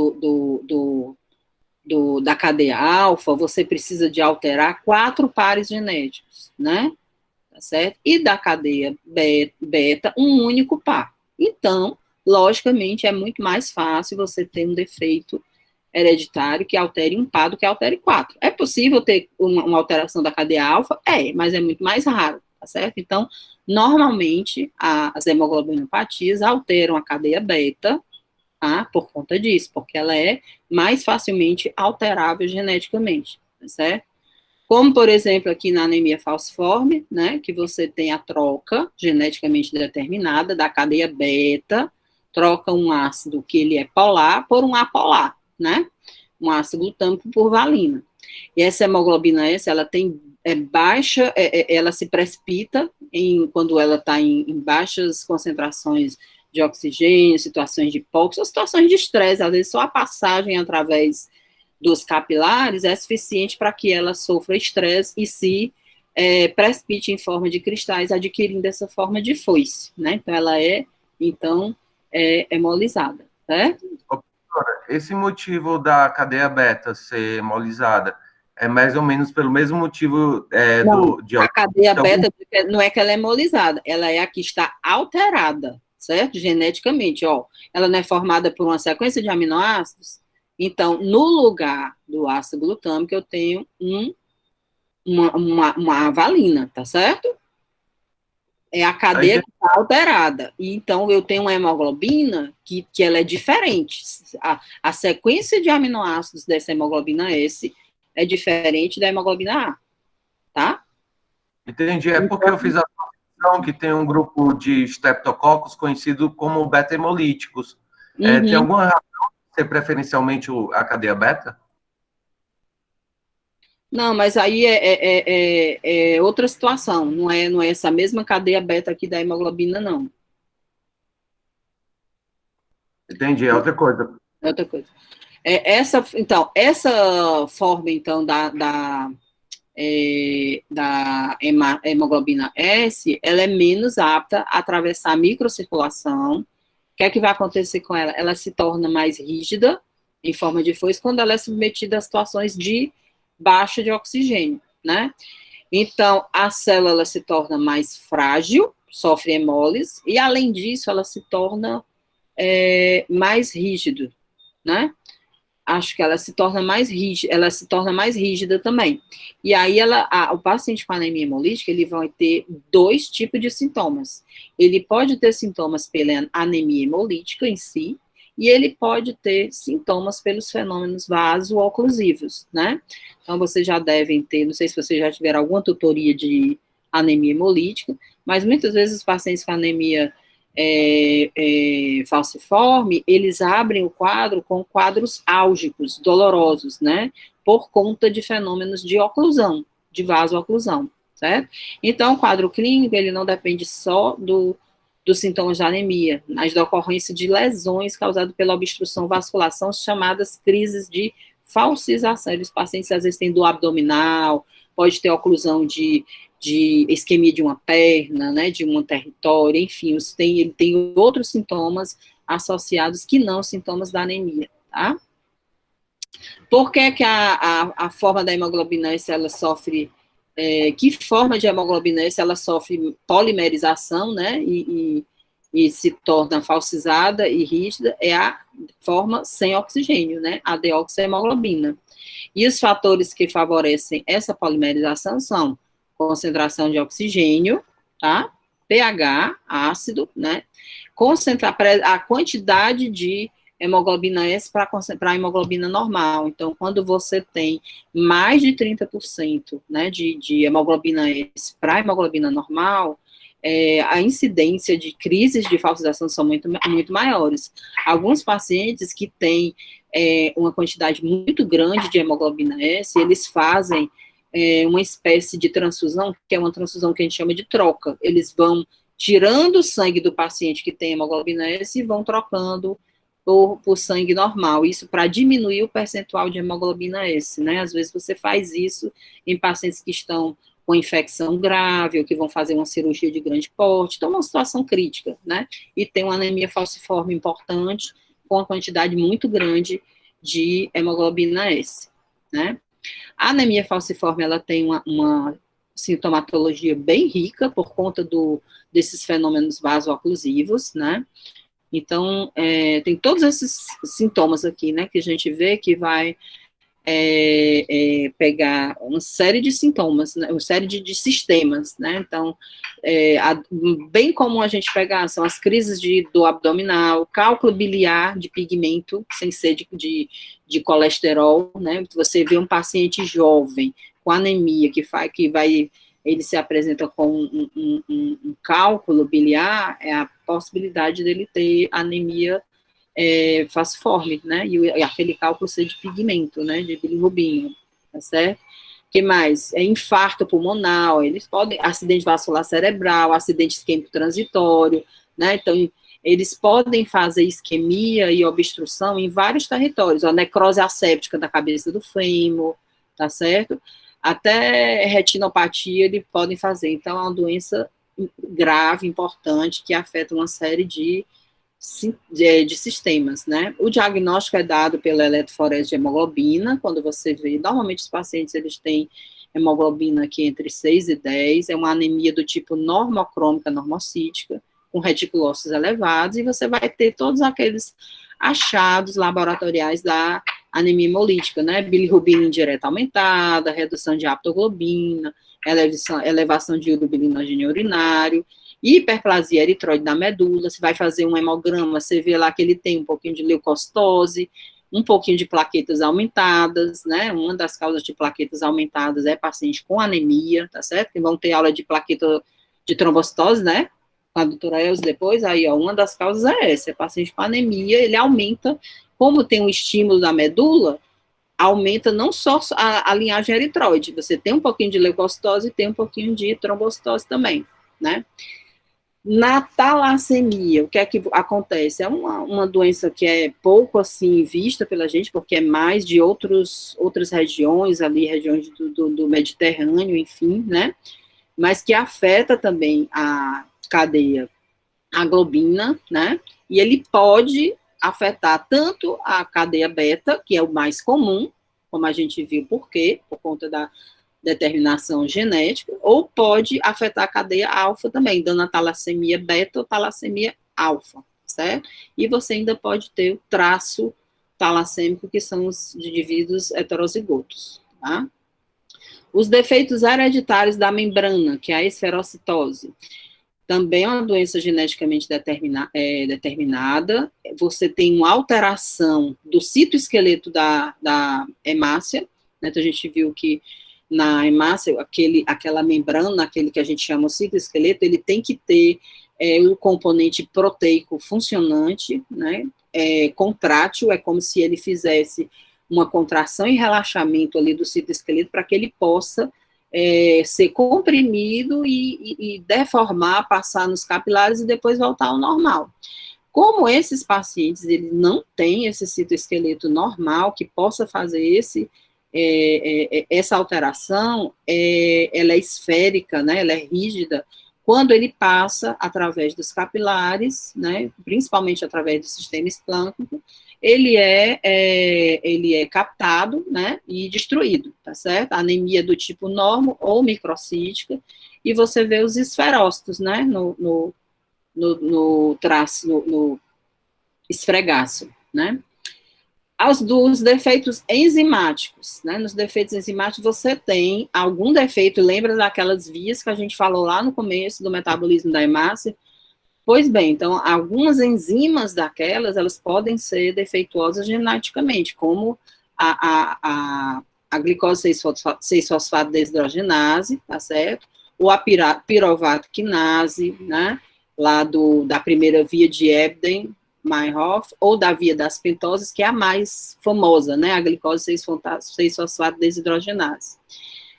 da cadeia alfa, você precisa de alterar 4 pares genéticos, né? Tá certo? E da cadeia beta, um único par. Então, logicamente, é muito mais fácil você ter um defeito hereditário que altere um par do que altere 4. É possível ter uma alteração da cadeia alfa? É, mas é muito mais raro, tá certo? Então, normalmente, as hemoglobinopatias alteram a cadeia beta, tá? Por conta disso, porque ela é mais facilmente alterável geneticamente, tá certo? Como, por exemplo, aqui na anemia falciforme, né, que você tem a troca geneticamente determinada da cadeia beta, troca um ácido que ele é polar por um apolar, né, um ácido glutâmico por valina. E essa hemoglobina S, ela tem baixa, ela se precipita quando ela está em baixas concentrações de oxigênio, situações de hipóxia, ou situações de estresse, às vezes só a passagem através dos capilares é suficiente para que ela sofra estresse e se precipite em forma de cristais, adquirindo essa forma de foice, né? Então, ela é hemolizada, certo? Esse motivo da cadeia beta ser hemolizada é mais ou menos pelo mesmo motivo Não, de a cadeia algum... beta não é que ela é hemolizada, ela é a que está alterada, certo? Geneticamente, ó. Ela não é formada por uma sequência de aminoácidos. Então, no lugar do ácido glutâmico, eu tenho uma valina, tá certo? É a cadeia que está alterada. E, então, eu tenho uma hemoglobina que ela é diferente. A sequência de aminoácidos dessa hemoglobina S é diferente da hemoglobina A, tá? Entendi. É porque eu fiz a associação que tem um grupo de streptococcus conhecido como beta-hemolíticos. Tem alguma razão de ser preferencialmente a cadeia beta? Não, mas aí é outra situação, não é essa mesma cadeia beta aqui da hemoglobina, não. Entendi, é outra coisa. É outra coisa. Essa forma, então, da hemoglobina S, ela é menos apta a atravessar a microcirculação. O que é que vai acontecer com ela? Ela se torna mais rígida, em forma de foice, quando ela é submetida a situações de baixa de oxigênio, né? Então, a célula se torna mais frágil, sofre hemólise, e além disso, ela se torna mais rígido, né? acho que ela se torna mais rígida também. E aí o paciente com anemia hemolítica, ele vai ter 2 tipos de sintomas. Ele pode ter sintomas pela anemia hemolítica em si, e ele pode ter sintomas pelos fenômenos vaso-oclusivos, né? Então, vocês já devem ter, não sei se vocês já tiveram alguma tutoria de anemia hemolítica, mas muitas vezes os pacientes com anemia falciforme, eles abrem o quadro com quadros álgicos, dolorosos, né? Por conta de fenômenos de oclusão, de vaso-oclusão, certo? Então, o quadro clínico, ele não depende só dos sintomas da anemia, mas da ocorrência de lesões causadas pela obstrução vascular, são chamadas crises de falcização. Os pacientes, às vezes, têm dor abdominal, pode ter oclusão de isquemia de uma perna, né, de um território, enfim, ele tem outros sintomas associados que não sintomas da anemia, tá? Por que a forma da hemoglobina S, ela sofre, que forma de hemoglobina S, ela sofre polimerização, né, e se torna falcizada e rígida, é a forma sem oxigênio, né, a deoxiemoglobina. E os fatores que favorecem essa polimerização são concentração de oxigênio, tá? pH, ácido, né? A quantidade de hemoglobina S para a hemoglobina normal. Então, quando você tem mais de 30%, né, de hemoglobina S para a hemoglobina normal, a incidência de crises de falcização são muito maiores. Alguns pacientes que têm uma quantidade muito grande de hemoglobina S, eles fazem uma espécie de transfusão, que é uma transfusão que a gente chama de troca. Eles vão tirando o sangue do paciente que tem hemoglobina S e vão trocando por sangue normal. Isso para diminuir o percentual de hemoglobina S, né? Às vezes você faz isso em pacientes que estão com infecção grave, ou que vão fazer uma cirurgia de grande porte, então uma situação crítica, né? E tem uma anemia falciforme importante, com uma quantidade muito grande de hemoglobina S, né? A anemia falciforme, ela tem uma sintomatologia bem rica, por conta desses fenômenos vaso-oclusivos, né? Então, tem todos esses sintomas aqui, né, que a gente vê que vai pegar uma série de sintomas, né, uma série de sistemas, né, então, bem comum a gente pegar são as crises de dor abdominal, cálculo biliar de pigmento, sem ser de colesterol, né, você vê um paciente jovem com anemia, ele se apresenta com um cálculo biliar, é a possibilidade dele ter anemia falciforme, né, e aquele cálculo ser de pigmento, né, de bilirrubina, tá certo? O que mais? Infarto pulmonar, eles podem, acidente vascular cerebral, acidente isquêmico transitório, né, então, eles podem fazer isquemia e obstrução em vários territórios, a necrose asséptica da cabeça do fêmur, tá certo? Até retinopatia eles podem fazer, então é uma doença grave, importante, que afeta uma série de sistemas, né? O diagnóstico é dado pela eletroforese de hemoglobina, quando você vê, normalmente os pacientes, eles têm hemoglobina aqui entre 6 e 10, é uma anemia do tipo normocrômica normocítica, com reticulócitos elevados, e você vai ter todos aqueles achados laboratoriais da anemia hemolítica, né? Bilirrubina indireta aumentada, redução de haptoglobina, elevação de urobilinogênio urinário, hiperplasia eritroide da medula. Você vai fazer um hemograma, você vê lá que ele tem um pouquinho de leucocitose, um pouquinho de plaquetas aumentadas, né? Uma das causas de plaquetas aumentadas é paciente com anemia, tá certo? Que vão ter aula de plaqueta de trombocitose, né? Com a doutora Elza depois, aí, ó, uma das causas é essa, é paciente com anemia, ele aumenta, como tem um estímulo da medula, aumenta não só a linhagem eritroide, você tem um pouquinho de leucocitose e tem um pouquinho de trombocitose também, né? Na talassemia, o que é que acontece? É uma doença que é pouco, assim, vista pela gente, porque é mais de outras regiões, ali, regiões do Mediterrâneo, enfim, né? Mas que afeta também a cadeia, a globina, né? E ele pode afetar tanto a cadeia beta, que é o mais comum, como a gente viu, por conta da determinação genética, ou pode afetar a cadeia alfa também, dando a talassemia beta ou talassemia alfa, certo? E você ainda pode ter o traço talassêmico, que são os indivíduos heterozigotos, tá? Os defeitos hereditários da membrana, que é a esferocitose, também é uma doença geneticamente determinada. Você tem uma alteração do citoesqueleto da hemácia, né? Então, a gente viu que na hemácia, aquela membrana, aquele que a gente chama o citoesqueleto, ele tem que ter o componente proteico funcionante, né? Contrátil, é como se ele fizesse uma contração e relaxamento ali do citoesqueleto para que ele possa ser comprimido e deformar, passar nos capilares e depois voltar ao normal. Como esses pacientes, eles não têm esse citoesqueleto normal que possa fazer essa alteração, ela é esférica, né, ela é rígida, quando ele passa através dos capilares, né, principalmente através do sistema esplâncnico, ele é captado, né, e destruído, tá certo? Anemia do tipo normo ou microcítica, e você vê os esferócitos, né, no esfregáceo, né? Dos defeitos enzimáticos, né? Nos defeitos enzimáticos você tem algum defeito, lembra daquelas vias que a gente falou lá no começo do metabolismo da hemácia? Pois bem, então, algumas enzimas daquelas, elas podem ser defeituosas geneticamente, como a glicose 6-fosfato desidrogenase, tá certo? Ou a pirovato quinase, né? Lá da primeira via de Ebden, Meinhof, ou da via das pentoses, que é a mais famosa, né? A glicose 6-fosfato desidrogenase.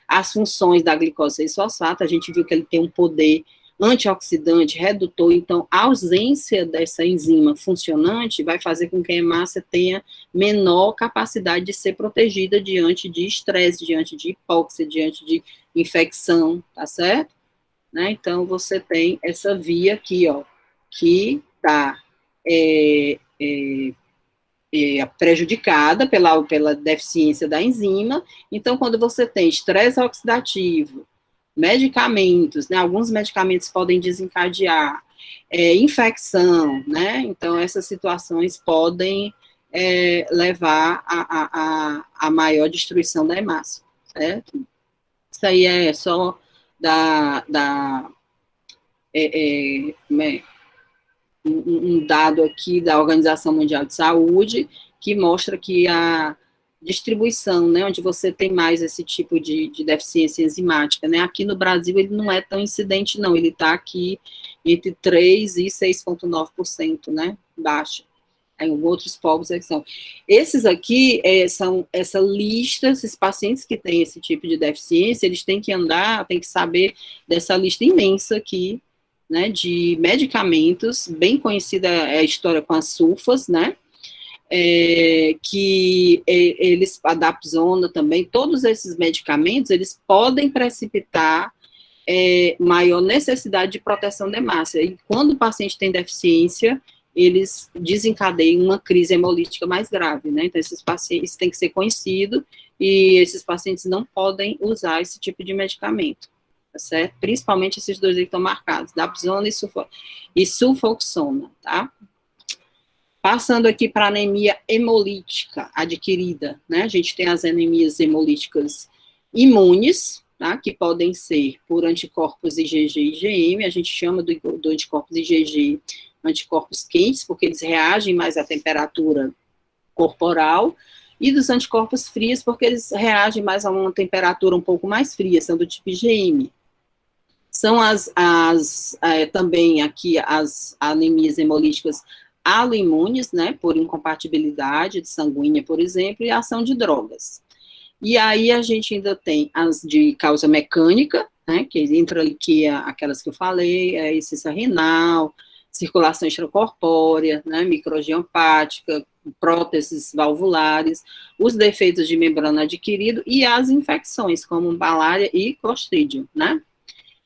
As funções da glicose 6-fosfato, a gente viu que ele tem um poder antioxidante, redutor, então a ausência dessa enzima funcionante vai fazer com que a hemácia tenha menor capacidade de ser protegida diante de estresse, diante de hipóxia, diante de infecção, tá certo? Né? Então, você tem essa via aqui, ó, que está prejudicada pela deficiência da enzima. Então, quando você tem estresse oxidativo, medicamentos, né, alguns medicamentos podem desencadear infecção, né, então essas situações podem levar a maior destruição da hemácia, certo? Isso aí é só um dado aqui da Organização Mundial de Saúde, que mostra que a distribuição, né, onde você tem mais esse tipo de deficiência enzimática, né, aqui no Brasil ele não é tão incidente não, ele está aqui entre 3% e 6,9%, né, baixo. Em outros povos são. Esses aqui são essa lista, esses pacientes que têm esse tipo de deficiência, eles têm que têm que saber dessa lista imensa aqui, né, de medicamentos, bem conhecida é a história com as sulfas, né, que a dapsona também, todos esses medicamentos, eles podem precipitar maior necessidade de proteção da hemácia, e quando o paciente tem deficiência, eles desencadeiam uma crise hemolítica mais grave, né, então esses pacientes têm que ser conhecidos, e esses pacientes não podem usar esse tipo de medicamento, tá certo? Principalmente esses dois aí que estão marcados, dapsona e sulfoxona, tá? Passando aqui para a anemia hemolítica adquirida, né, a gente tem as anemias hemolíticas imunes, tá, que podem ser por anticorpos IgG e IgM, a gente chama do anticorpos IgG anticorpos quentes, porque eles reagem mais à temperatura corporal, e dos anticorpos frios, porque eles reagem mais a uma temperatura um pouco mais fria, são do tipo IgM. São também aqui as anemias hemolíticas aloimunes, né, por incompatibilidade sanguínea, por exemplo, e ação de drogas. E aí a gente ainda tem as de causa mecânica, né, que entra aqui aquelas que eu falei, insuficiência renal, circulação extracorpórea, né, microangiopática, hepática, próteses valvulares, os defeitos de membrana adquirido e as infecções, como malária e clostridium, né.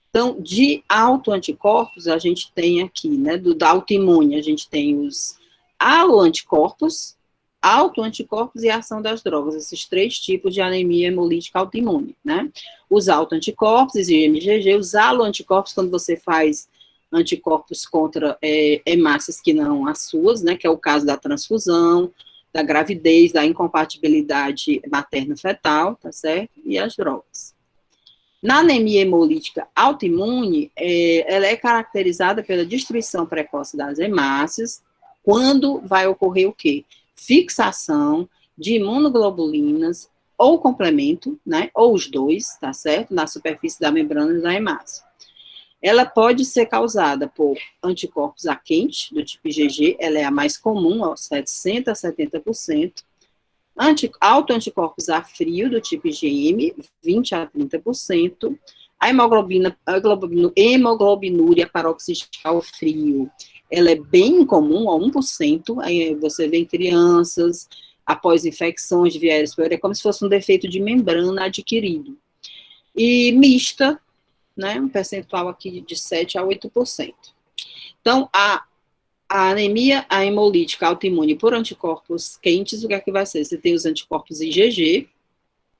Então, de autoanticorpos, a gente tem aqui, né, da autoimune, a gente tem os aloanticorpos, autoanticorpos e ação das drogas, esses três tipos de anemia hemolítica autoimune, né. Os autoanticorpos, IgM, os aloanticorpos, quando você faz anticorpos contra hemácias que não as suas, né, que é o caso da transfusão, da gravidez, da incompatibilidade materno-fetal, tá certo? E as drogas. Na anemia hemolítica autoimune, ela é caracterizada pela destruição precoce das hemácias, quando vai ocorrer o quê? Fixação de imunoglobulinas ou complemento, né, ou os dois, tá certo? Na superfície da membrana da hemácia. Ela pode ser causada por anticorpos A quente, do tipo IgG, ela é a mais comum, ó, 60% a 70%. Autoanticorpos A frio, do tipo IgM, 20% a 30%. A hemoglobinúria paroxística ao frio, ela é bem incomum, a 1%. Aí você vê em crianças, após infecções de via aérea superior, é como se fosse um defeito de membrana adquirido. E mista, né, um percentual aqui de 7% a 8%. Então, a anemia hemolítica autoimune por anticorpos quentes, o que é que vai ser? Você tem os anticorpos IgG,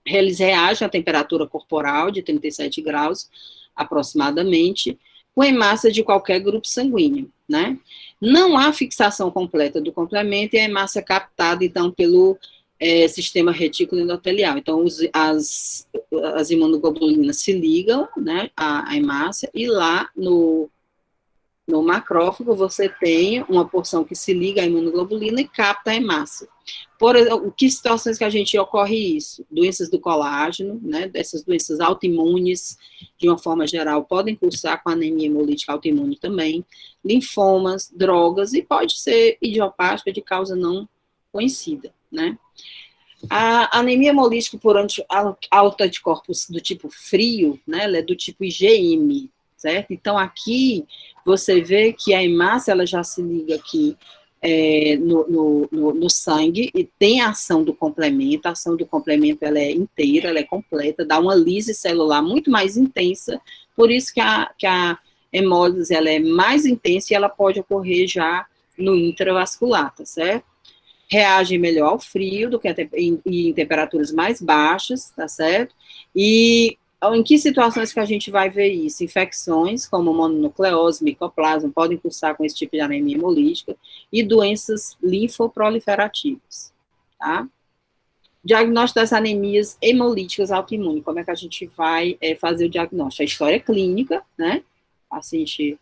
eles reagem à temperatura corporal de 37 graus, aproximadamente, com hemácia de qualquer grupo sanguíneo, né? Não há fixação completa do complemento e a hemácia é captada, então, pelo sistema retículo endotelial. Então, as imunoglobulinas se ligam, né, à hemácia, e lá no macrófago você tem uma porção que se liga à imunoglobulina e capta a hemácia. Por exemplo, que situações que a gente ocorre isso? Doenças do colágeno, né, dessas doenças autoimunes, de uma forma geral, podem cursar com anemia hemolítica autoimune também, linfomas, drogas, e pode ser idiopática de causa não conhecida, né. A anemia hemolítica por autoanticorpos do tipo frio, né, ela é do tipo IgM, certo? Então, aqui, você vê que a hemácia, ela já se liga aqui no sangue, e tem a ação do complemento. A ação do complemento, ela é inteira, ela é completa, dá uma lise celular muito mais intensa, por isso que a hemólise, ela é mais intensa e ela pode ocorrer já no intravascular, tá certo? Reage melhor ao frio do que em temperaturas mais baixas, tá certo? E em que situações que a gente vai ver isso? Infecções, como mononucleose, micoplasma, podem cursar com esse tipo de anemia hemolítica, e doenças linfoproliferativas, tá? Diagnóstico das anemias hemolíticas autoimunes, como é que a gente vai fazer o diagnóstico? A história clínica, né? O paciente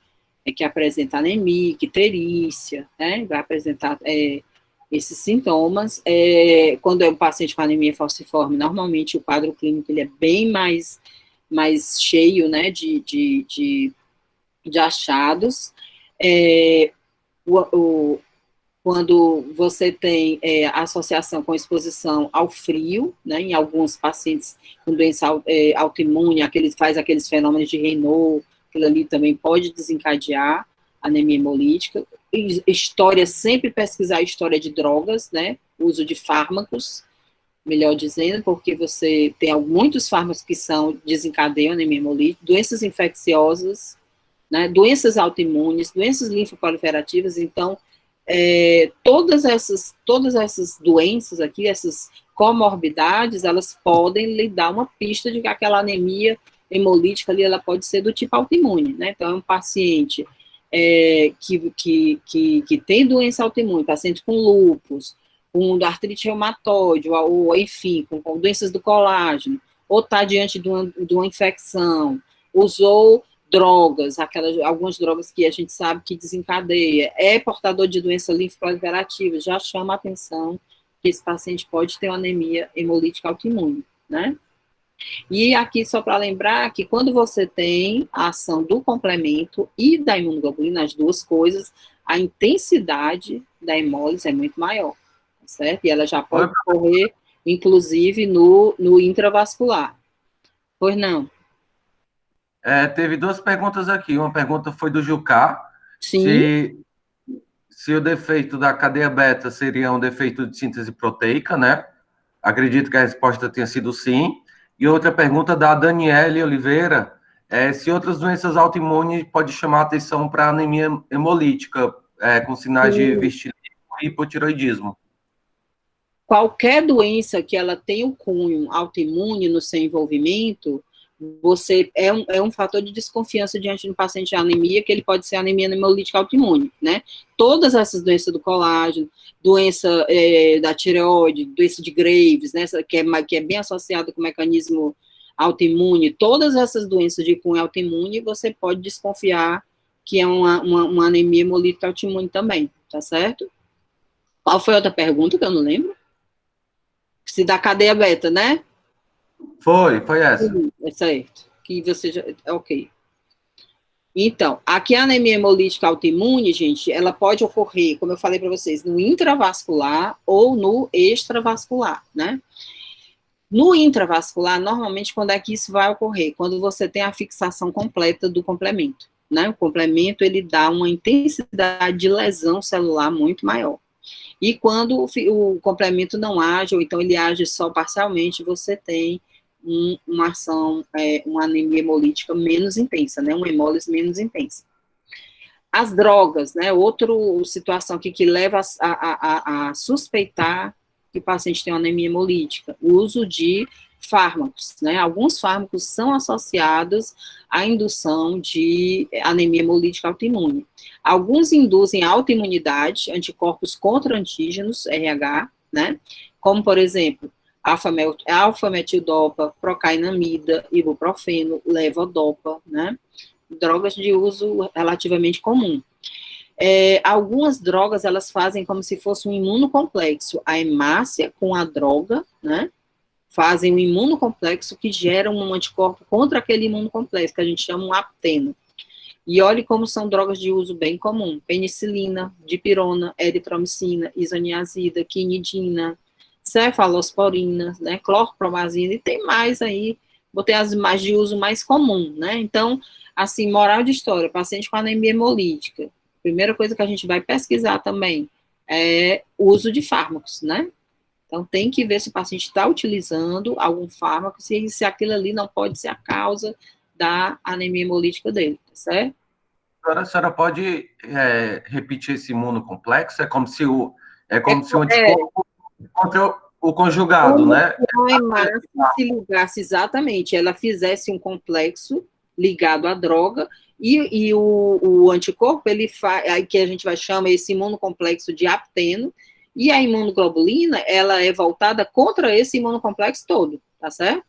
que apresenta anemia, icterícia, né? Vai apresentar esses sintomas. Quando é um paciente com anemia falciforme, normalmente o quadro clínico ele é bem mais cheio, né, de achados. Quando você tem associação com exposição ao frio, né, em alguns pacientes com doença autoimune, faz aqueles fenômenos de Raynaud, aquilo ali também pode desencadear anemia hemolítica. História, sempre pesquisar a história de drogas, né, uso de fármacos, melhor dizendo, porque você tem muitos fármacos que desencadeiam anemia hemolítica, doenças infecciosas, né, doenças autoimunes, doenças linfoproliferativas. Então, todas essas doenças aqui, essas comorbidades, elas podem lhe dar uma pista de que aquela anemia hemolítica ali, ela pode ser do tipo autoimune, né? Então, é um paciente que tem doença autoimune, paciente com lúpus, com artrite reumatoide, ou enfim, com doenças do colágeno, ou está diante de uma infecção, usou drogas, algumas drogas que a gente sabe que desencadeia, é portador de doença linfoproliferativa, já chama a atenção que esse paciente pode ter uma anemia hemolítica autoimune, né? E aqui, só para lembrar que quando você tem a ação do complemento e da imunoglobulina, as duas coisas, a intensidade da hemólise é muito maior, certo? E ela já pode ocorrer, inclusive, no intravascular. Pois não? Teve duas perguntas aqui. Uma pergunta foi do Jucá. Sim. Se o defeito da cadeia beta seria um defeito de síntese proteica, né? Acredito que a resposta tenha sido sim. E outra pergunta da Daniele Oliveira, se outras doenças autoimunes pode chamar a atenção para anemia hemolítica, com sinais de vitiligo e hipotiroidismo. Qualquer doença que ela tenha o cunho autoimune no seu envolvimento, você é um fator de desconfiança diante de um paciente de anemia, que ele pode ser anemia hemolítica autoimune, né? Todas essas doenças do colágeno, doença da tireoide, doença de Graves, né, que é bem associada com o mecanismo autoimune, todas essas doenças de cunho autoimune, você pode desconfiar que é uma anemia hemolítica autoimune também, tá certo? Qual foi a outra pergunta que eu não lembro? Se da cadeia beta, né? Foi essa. É certo. Que você já. Ok. Então, aqui a anemia hemolítica autoimune, gente, ela pode ocorrer, como eu falei para vocês, no intravascular ou no extravascular, né? No intravascular, normalmente, quando é que isso vai ocorrer? Quando você tem a fixação completa do complemento, né? O complemento, ele dá uma intensidade de lesão celular muito maior. E quando o complemento não age, ou então ele age só parcialmente, você tem uma ação, uma anemia hemolítica menos intensa, né? Uma hemólise menos intensa. As drogas, né? Outra situação aqui que leva a suspeitar que o paciente tem uma anemia hemolítica, o uso de fármacos, né? Alguns fármacos são associados à indução de anemia hemolítica autoimune. Alguns induzem autoimunidade, anticorpos contra antígenos, RH, né? Como, por exemplo, alfa-metildopa, procainamida, ibuprofeno, levodopa, né? Drogas de uso relativamente comum. Algumas drogas, elas fazem como se fosse um imunocomplexo. A hemácia com a droga, né? Fazem um imunocomplexo que gera um anticorpo contra aquele imunocomplexo, que a gente chama um apteno. E olhe como são drogas de uso bem comum. Penicilina, dipirona, eritromicina, isoniazida, quinidina, cefalosporina, né, clorpromazina, e tem mais aí, botei as mais de uso mais comum, né? Então, assim, moral de história, paciente com anemia hemolítica, primeira coisa que a gente vai pesquisar também é o uso de fármacos, né? Então, tem que ver se o paciente está utilizando algum fármaco, se aquilo ali não pode ser a causa da anemia hemolítica dele, tá certo? A senhora pode repetir esse imunocomplexo? É como se o anticorpo contra o conjugado, né? A hemácia se ligasse exatamente, ela fizesse um complexo ligado à droga, e o anticorpo, ele faz, que a gente vai chamar esse imunocomplexo de apteno, e a imunoglobulina, ela é voltada contra esse imunocomplexo todo, tá certo?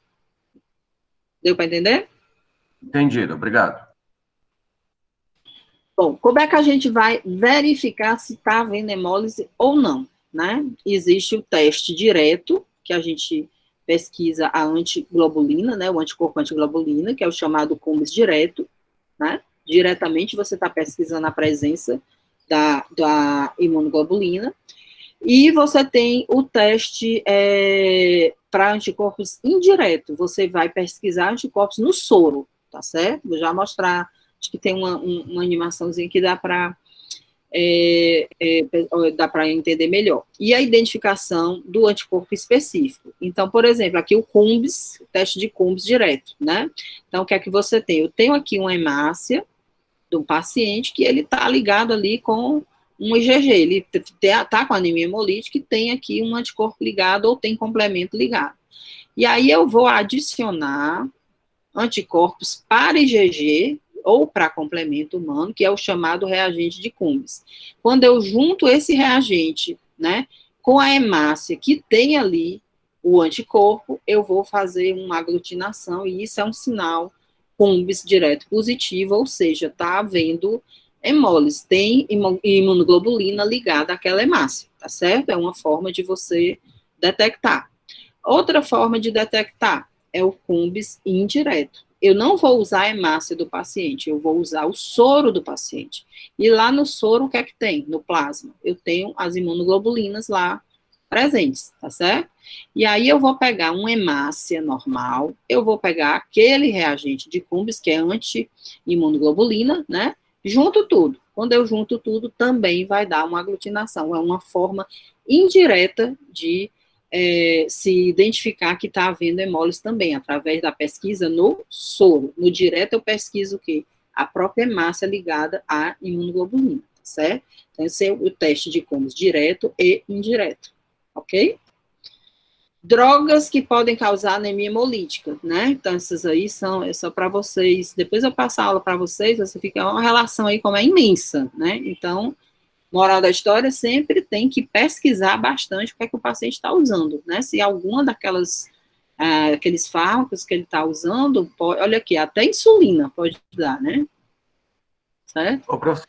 Deu para entender? Entendido, obrigado. Bom, como é que a gente vai verificar se está havendo hemólise ou não, né? Existe o teste direto, que a gente pesquisa a antiglobulina, né? O anticorpo antiglobulina, que é o chamado Cumbis direto, né? Diretamente você está pesquisando a presença da imunoglobulina. E você tem o teste para anticorpos indireto. Você vai pesquisar anticorpos no soro, tá certo? Vou já mostrar. Acho que tem uma animaçãozinha que dá para entender melhor. E a identificação do anticorpo específico. Então, por exemplo, aqui o Cumbis, o teste de Cumbis direto, né? Então, o que é que você tem? Eu tenho aqui uma hemácia de um paciente que ele está ligado ali com um IgG, ele está com anemia hemolítica e tem aqui um anticorpo ligado ou tem complemento ligado. E aí eu vou adicionar anticorpos para IgG ou para complemento humano, que é o chamado reagente de Cumbis. Quando eu junto esse reagente, né, com a hemácia que tem ali o anticorpo, eu vou fazer uma aglutinação, e isso é um sinal Cumbis direto positivo, ou seja, está havendo hemólise, tem imunoglobulina ligada àquela hemácia, tá certo? É uma forma de você detectar. Outra forma de detectar é o Cumbis indireto. Eu não vou usar a hemácia do paciente, eu vou usar o soro do paciente. E lá no soro, o que é que tem? No plasma. Eu tenho as imunoglobulinas lá presentes, tá certo? E aí eu vou pegar uma hemácia normal, eu vou pegar aquele reagente de Cumbis, que é anti-imunoglobulina, né? Junto tudo. Quando eu junto tudo, também vai dar uma aglutinação. É uma forma indireta de se identificar que está havendo hemólise também, através da pesquisa no soro. No direto eu pesquiso o quê? A própria hemácia ligada à imunoglobulina, certo? Então, esse é o teste de Cumbis direto e indireto, ok? Drogas que podem causar anemia hemolítica, né? Então, essas aí são só para vocês. Depois eu passo a aula para vocês, você fica uma relação aí como é imensa, né? Então, moral da história, sempre tem que pesquisar bastante o que é que o paciente está usando, né? Se alguma daquelas, aqueles fármacos que ele está usando, pode, olha aqui, até insulina pode dar, né? Certo? Ô, professor,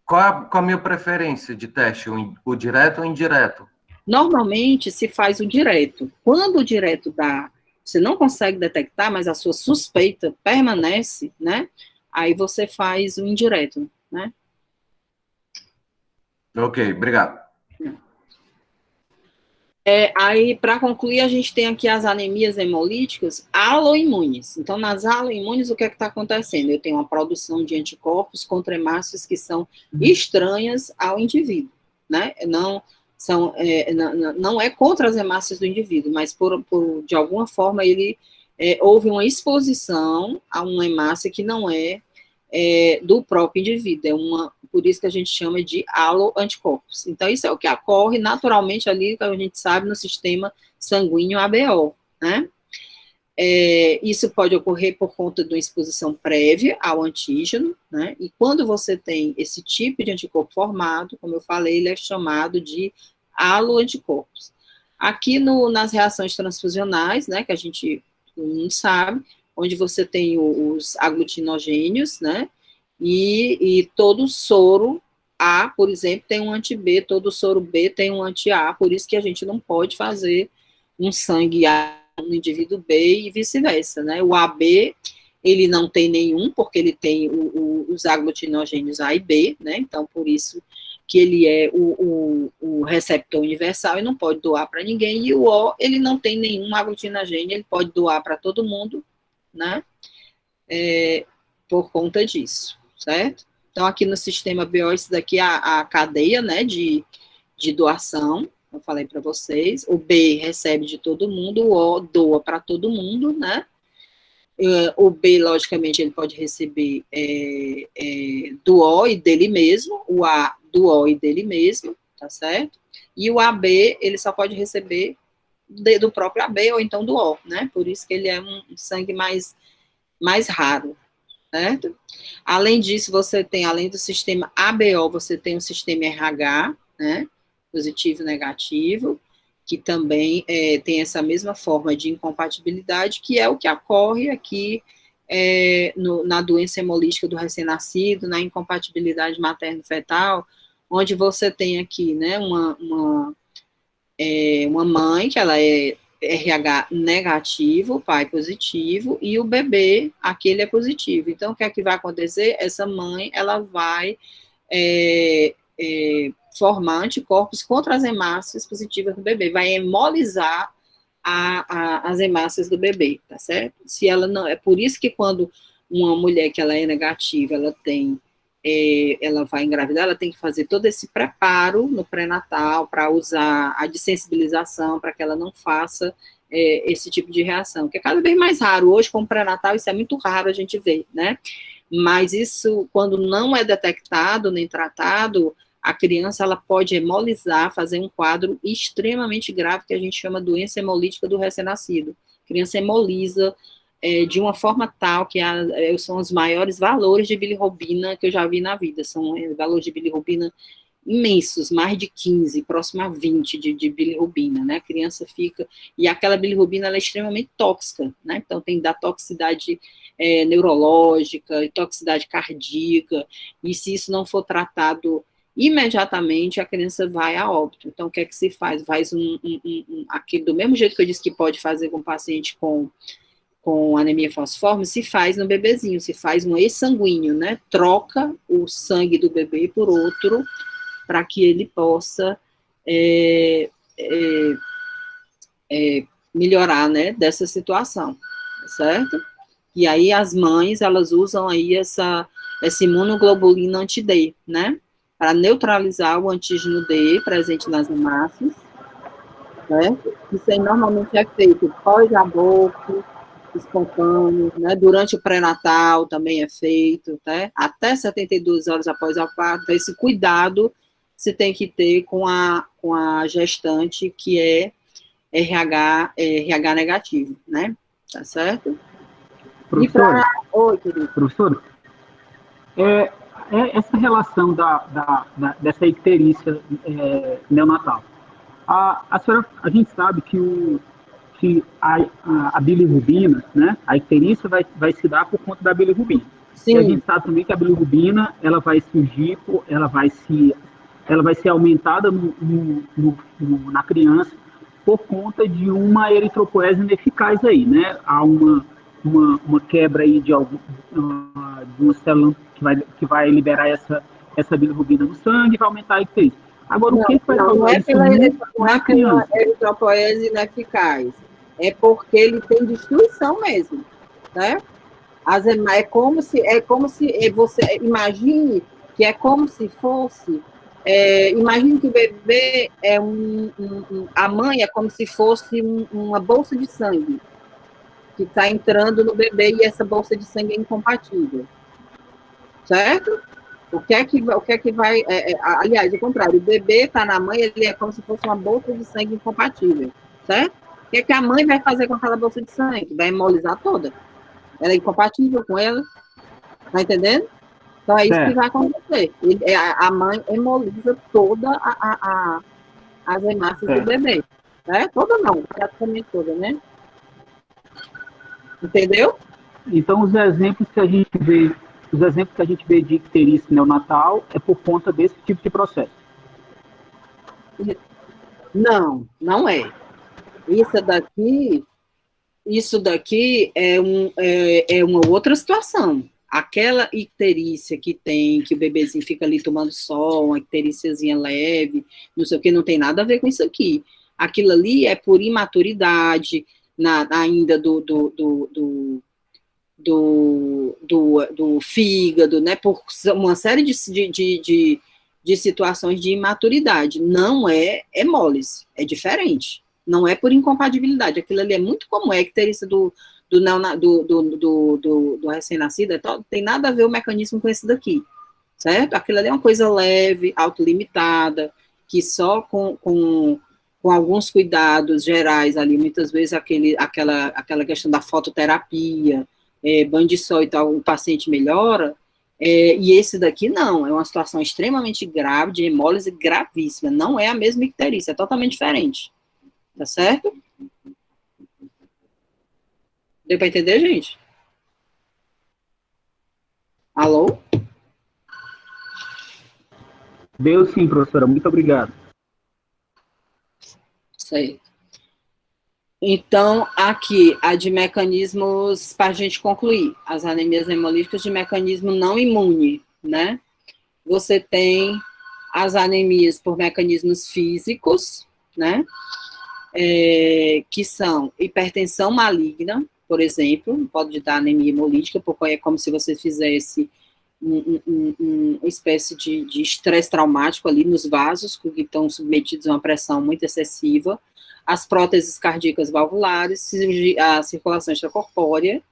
qual a minha preferência de teste? O direto ou indireto? Normalmente se faz o direto. Quando o direto dá, você não consegue detectar, mas a sua suspeita permanece, né? Aí você faz o indireto, né? Ok, obrigado. Aí, para concluir, a gente tem aqui as anemias hemolíticas aloimunes. Então, nas aloimunes, o que é que está acontecendo? Eu tenho uma produção de anticorpos contra hemácias que são estranhas ao indivíduo, né? Não é contra as hemácias do indivíduo, mas de alguma forma houve uma exposição a uma hemácia que não é do próprio indivíduo, por isso que a gente chama de aloanticorpos. Então, isso é o que ocorre naturalmente ali, que a gente sabe, no sistema sanguíneo ABO, né? Isso pode ocorrer por conta de uma exposição prévia ao antígeno, né? E quando você tem esse tipo de anticorpo formado, como eu falei, ele é chamado de aloanticorpos. Aqui nas reações transfusionais, né, que a gente não sabe, onde você tem os aglutinogênios, né, e todo soro A, por exemplo, tem um anti-B, todo soro B tem um anti-A, por isso que a gente não pode fazer um sangue A no indivíduo B e vice-versa, né, o AB, ele não tem nenhum, porque ele tem os aglutinogênios A e B, né, então por isso que ele é o receptor universal e não pode doar para ninguém, e o O, ele não tem nenhum aglutinogênio, ele pode doar para todo mundo, né, por conta disso, certo? Então, aqui no sistema BO, isso daqui é a cadeia, né, de doação, eu falei para vocês, o B recebe de todo mundo, o O doa para todo mundo, né, o B, logicamente, ele pode receber do O e dele mesmo, o A do O e dele mesmo, tá certo? E o AB, ele só pode receber do próprio AB ou então do O, né? Por isso que ele é um sangue mais raro, certo? Além disso, você tem, além do sistema ABO, você tem o sistema RH, né? Positivo e negativo, que também tem essa mesma forma de incompatibilidade, que é o que ocorre aqui na doença hemolítica do recém-nascido, na incompatibilidade materno-fetal, onde você tem aqui, né, uma mãe, que ela é RH negativo, pai positivo, e o bebê, aquele é positivo. Então, o que é que vai acontecer? Essa mãe, ela vai formar anticorpos contra as hemácias positivas do bebê, vai hemolizar as hemácias do bebê, tá certo? Se ela não, é por isso que quando uma mulher que ela é negativa, ela vai engravidar, ela tem que fazer todo esse preparo no pré-natal para usar a dessensibilização, para que ela não faça esse tipo de reação, que é cada vez mais raro. Hoje, com o pré-natal, isso é muito raro a gente ver, né? Mas isso, quando não é detectado nem tratado, a criança ela pode hemolizar, fazer um quadro extremamente grave, que a gente chama doença hemolítica do recém-nascido. A criança hemoliza de uma forma tal que são os maiores valores de bilirrubina que eu já vi na vida, são valores de bilirrubina imensos, mais de 15, próximo a 20 de bilirrubina, né, a criança fica, e aquela bilirrubina ela é extremamente tóxica, né, então tem da toxicidade neurológica, e toxicidade cardíaca, e se isso não for tratado imediatamente, a criança vai a óbito. Então, o que é que se faz? Faz aquilo, do mesmo jeito que eu disse que pode fazer com o paciente com anemia falciforme, se faz no bebezinho, se faz um ex-sanguíneo, né? Troca o sangue do bebê por outro, para que ele possa melhorar, né, dessa situação, certo? E aí as mães, elas usam aí essa imunoglobulina anti-D, né? Para neutralizar o antígeno D presente nas hemácias, certo? Isso aí normalmente é feito pós-aborto, espontâneo, né? Durante o pré-natal também é feito, né? Até 72 horas após o parto. Esse cuidado se tem que ter com a gestante que RH negativo, né? Tá certo? Professora, Oi, querido. professora, essa relação dessa icterícia neonatal. A gente sabe que a bilirrubina, né, a icterícia vai se dar por conta da bilirrubina. Sim. E a gente sabe também que a bilirrubina ela vai surgir, ela vai ser aumentada na criança por conta de uma eritropoese ineficaz aí, né? Há uma quebra aí de uma célula que vai liberar essa bilirrubina no sangue e vai aumentar a icterícia. Agora, o que vai causar isso na criança? Eritropoese ineficaz. É porque ele tem destruição mesmo, né? É como se você imagine que é como se fosse. Imagine que o bebê a mãe é como se fosse uma bolsa de sangue que está entrando no bebê e essa bolsa de sangue é incompatível, certo? O que é que vai... aliás, o contrário, o bebê está na mãe, ele é como se fosse uma bolsa de sangue incompatível, certo? O que é que a mãe vai fazer com aquela bolsa de sangue? Vai hemolizar toda. Ela é incompatível com ela, tá entendendo? Então, é isso que vai acontecer. A mãe hemoliza toda as hemácias do bebê, né? Toda não, praticamente toda, né? Entendeu? Então, os exemplos que a gente vê de icterícia neonatal é por conta desse tipo de processo. Não, não é. Isso daqui é uma outra situação. Aquela icterícia que o bebezinho fica ali tomando sol, uma icteríciazinha leve, não sei o que, não tem nada a ver com isso aqui. Aquilo ali é por imaturidade, ainda do fígado, né, por uma série de situações de imaturidade. Não é hemólise, é diferente. Não é por incompatibilidade. Aquilo ali é muito comum, é icterícia do recém-nascido, tem nada a ver o mecanismo com esse daqui, certo? Aquilo ali é uma coisa leve, autolimitada, que só com alguns cuidados gerais ali, muitas vezes aquela questão da fototerapia, banho de sol e tal, o paciente melhora, e esse daqui não, é uma situação extremamente grave, de hemólise gravíssima, não é a mesma icterícia, é totalmente diferente, tá certo? Deu para entender, gente? Alô? Deu sim, professora, muito obrigado. Certo. Então, aqui, a de mecanismos, para a gente concluir, as anemias hemolíticas de mecanismo não imune, né? Você tem as anemias por mecanismos físicos, né? Que são hipertensão maligna, por exemplo, pode dar anemia hemolítica, porque é como se você fizesse uma espécie de estresse traumático ali nos vasos, que estão submetidos a uma pressão muito excessiva, as próteses cardíacas valvulares, a circulação extracorpórea,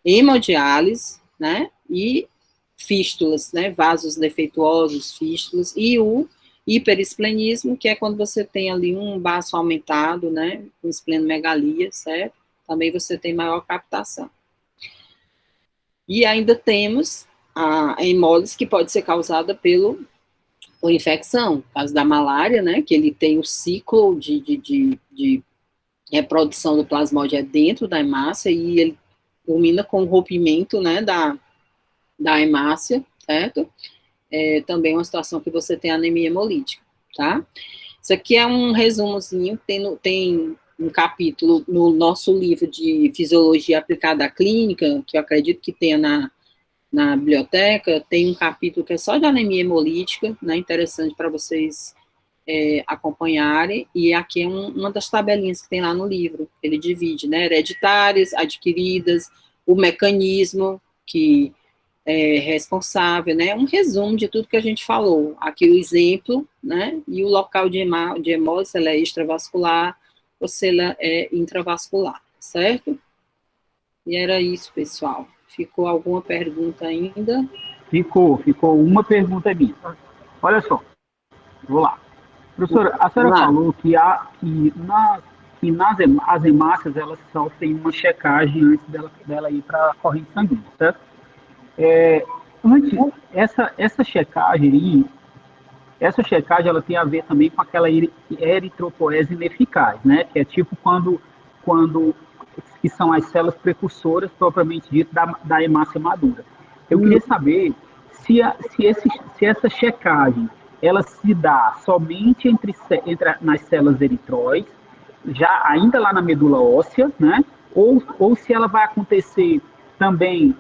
hemodiálise, né, e fístulas, né, vasos defeituosos, fístulas, e o hiperesplenismo, que é quando você tem ali um baço aumentado, né, com esplenomegalia, certo? Também você tem maior captação. E ainda temos a hemólise, que pode ser causada por infecção, no caso da malária, né, que ele tem o ciclo de reprodução do plasmódio dentro da hemácia, e ele culmina com o rompimento, né, da hemácia, certo? Também uma situação que você tem anemia hemolítica, tá? Isso aqui é um resumozinho, tem um capítulo no nosso livro de Fisiologia Aplicada à Clínica, que eu acredito que tenha na biblioteca, tem um capítulo que é só de anemia hemolítica, né, interessante para vocês acompanharem, e aqui é uma das tabelinhas que tem lá no livro, ele divide, né, hereditárias, adquiridas, o mecanismo que é responsável, né, um resumo de tudo que a gente falou, aqui o exemplo, né, e o local de hemólise, se ela é extravascular, ou se ela é intravascular, certo? E era isso, pessoal. Ficou alguma pergunta ainda? Ficou uma pergunta minha. Olha só, vou lá. Professora, a senhora falou que que as hemácias, elas sofrem uma checagem antes dela ir para a corrente sanguínea, certo? Essa checagem aí, ela tem a ver também com aquela eritropoese ineficaz, né? Que é tipo quando que são as células precursoras, propriamente dito, da hemácia madura. Eu queria saber se essa checagem ela se dá somente nas células eritróides, já ainda lá na medula óssea, né? Ou se ela vai acontecer também,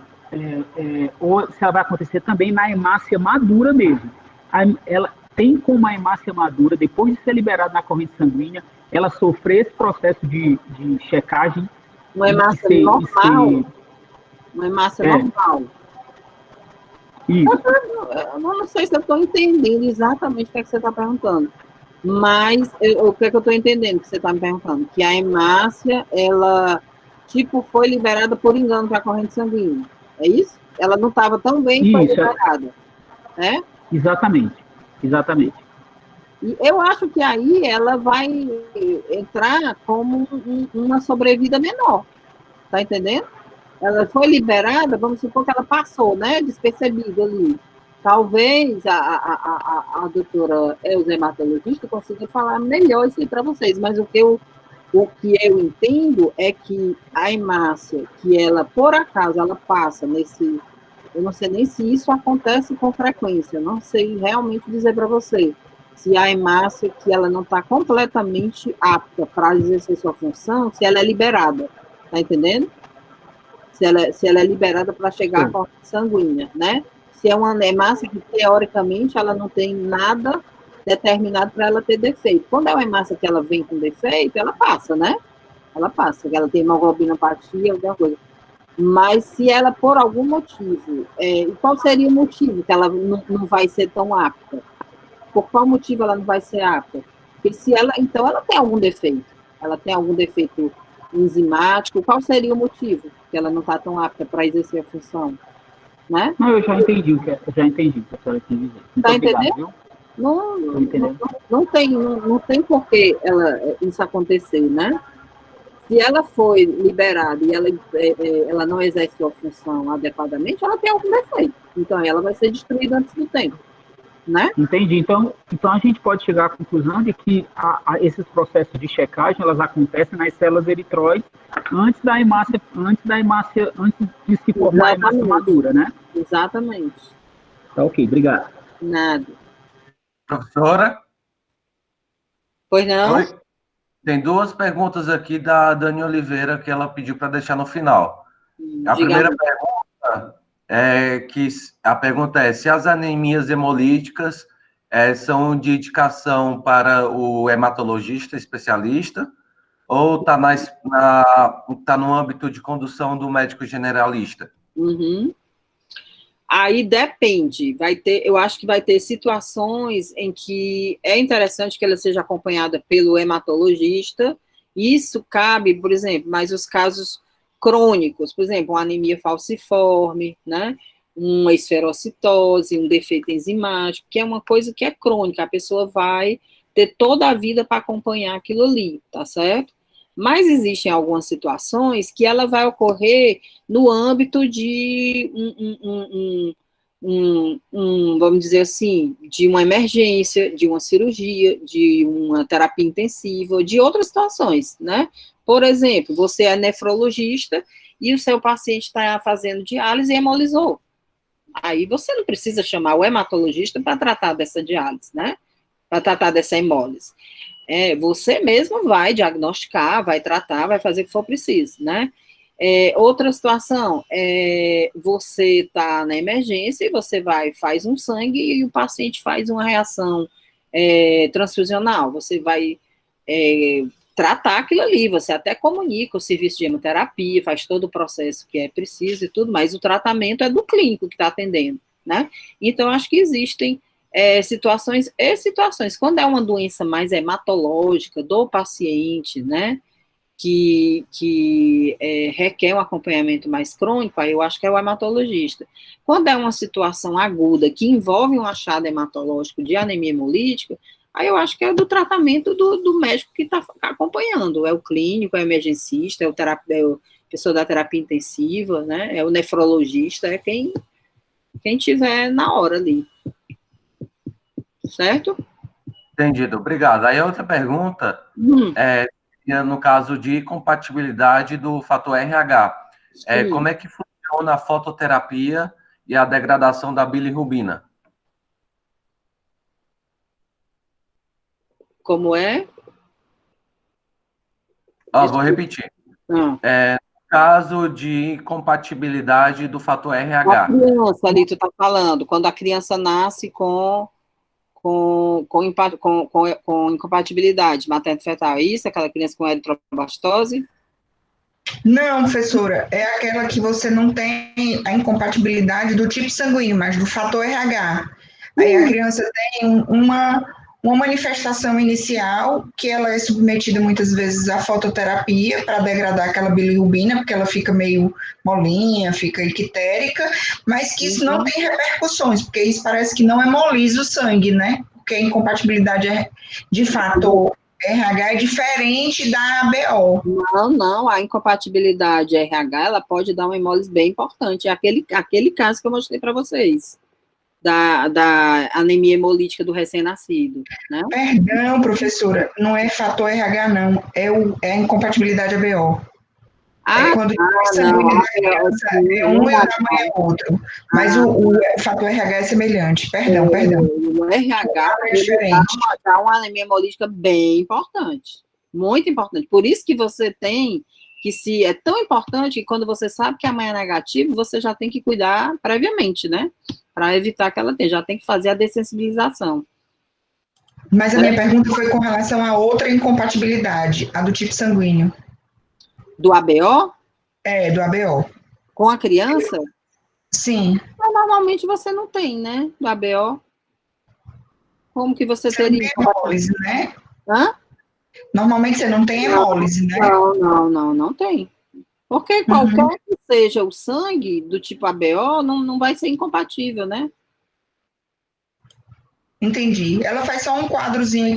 ou se ela vai acontecer também na hemácia madura mesmo. Ela tem como a hemácia madura, depois de ser liberada na corrente sanguínea, ela sofrer esse processo de checagem. Uma hemácia normal. Uma hemácia normal. Isso. Eu não sei se eu estou entendendo exatamente o que, é que você está perguntando, mas o que é que eu estou entendendo que você está me perguntando? Que a hemácia, ela, tipo, foi liberada por engano para a corrente sanguínea. É isso? Ela não estava tão bem, foi liberada. Né? Exatamente. E eu acho que aí ela vai entrar como uma sobrevida menor. Tá entendendo? Ela foi liberada, vamos supor que ela passou, né? Despercebida ali. Talvez a doutora hematologista consiga falar melhor isso aí para vocês, mas o que eu entendo é que a hemácia, que ela, por acaso, ela passa nesse... Eu não sei nem se isso acontece com frequência, não sei realmente dizer para você. Se a hemácia, que ela não está completamente apta para exercer sua função, se ela é liberada. Tá entendendo? Se ela é liberada para chegar à corrente sanguínea, né? Se é uma hemácia que, teoricamente, ela não tem nada determinado para ela ter defeito. Quando é uma hemácia que ela vem com defeito, ela passa, né? Ela passa, ela tem hemoglobinopatia, alguma coisa. Mas se ela, por algum motivo, e qual seria o motivo que ela não vai ser tão apta? Por qual motivo ela não vai ser apta? Porque se ela, então, ela tem algum defeito. Ela tem algum defeito enzimático. Qual seria o motivo que ela não está tão apta para exercer a função? Né? Não, eu já entendi o que a senhora quis dizer. Está entendendo? Não tem por que isso acontecer, né? Se ela foi liberada e ela não exerce sua função adequadamente, ela tem algum defeito. Então, ela vai ser destruída antes do tempo. Né? Entendi. Então a gente pode chegar à conclusão de que esses processos de checagem, elas acontecem nas células eritróides antes de se formar a hemácia madura, né? Exatamente. Tá ok, obrigado. Nada. Professora? Pois não? Oi? Tem duas perguntas aqui da Dani Oliveira que ela pediu para deixar no final. A primeira pergunta é se as anemias hemolíticas são de indicação para o hematologista especialista ou está no âmbito de condução do médico generalista? Uhum. Aí depende, eu acho que vai ter situações em que é interessante que ela seja acompanhada pelo hematologista. Isso cabe, por exemplo, mas os casos crônicos, por exemplo, uma anemia falciforme, né? Uma esferocitose, um defeito enzimático, que é uma coisa que é crônica, a pessoa vai ter toda a vida para acompanhar aquilo ali, tá certo? Mas existem algumas situações que ela vai ocorrer no âmbito de vamos dizer assim, de uma emergência, de uma cirurgia, de uma terapia intensiva, de outras situações, né? Por exemplo, você é nefrologista e o seu paciente está fazendo diálise e hemolizou. Aí você não precisa chamar o hematologista para tratar dessa diálise, né? Para tratar dessa hemólise. Você mesmo vai diagnosticar, vai tratar, vai fazer o que for preciso, né? Outra situação, você está na emergência e você faz um sangue e o paciente faz uma reação transfusional. Você vai tratar aquilo ali, você até comunica o serviço de hemoterapia, faz todo o processo que é preciso e tudo, mas o tratamento é do clínico que está atendendo, né? Então, acho que existem situações e situações. Quando é uma doença mais hematológica do paciente, né, que requer um acompanhamento mais crônico, aí eu acho que é o hematologista. Quando é uma situação aguda que envolve um achado hematológico de anemia hemolítica, Aí eu acho que é do tratamento do médico que está acompanhando. É o clínico, é o emergencista, é o pessoa da terapia intensiva, né? É o nefrologista, é quem tiver na hora ali. Certo? Entendido, obrigado. Aí a outra pergunta no caso de compatibilidade do fator RH. Como é que funciona a fototerapia e a degradação da bilirrubina? Como é? Vou repetir. No caso de incompatibilidade do fator RH. A criança ali, tu tá falando, quando a criança nasce com incompatibilidade materno-fetal, é isso? Aquela criança com eritroblastose? Não, professora, é aquela que você não tem a incompatibilidade do tipo sanguíneo, mas do fator RH. Aí a criança tem uma manifestação inicial, que ela é submetida muitas vezes à fototerapia para degradar aquela bilirrubina, porque ela fica meio molinha, fica ictérica, mas que isso não tem repercussões, porque isso parece que não hemoliza o sangue, né? Porque a incompatibilidade de fator RH é diferente da ABO. Não, a incompatibilidade RH, ela pode dar uma hemólise bem importante, é aquele caso que eu mostrei para vocês, da anemia hemolítica do recém-nascido, né? Perdão, professora, não é fator RH, não, é a incompatibilidade ABO. Quando o sanguíneo da criança é um e o da mãe é outro. Mas o fator RH é semelhante. Perdão. O RH é diferente. Dá uma anemia hemolítica bem importante. Muito importante. Por isso que você tem que, se é tão importante que quando você sabe que a mãe é negativa, você já tem que cuidar previamente, né? Para evitar que ela tenha. Já tem que fazer a dessensibilização. Mas a minha pergunta foi com relação a outra incompatibilidade, a do tipo sanguíneo. Do ABO? Do ABO. Com a criança? Sim. Mas normalmente você não tem, né? Do ABO. Como que você teria? Não tem hemólise, né? Hã? Normalmente você não tem hemólise, né? Não tem. Porque qualquer que seja o sangue do tipo ABO, não vai ser incompatível, né? Entendi. Ela faz só um quadrozinho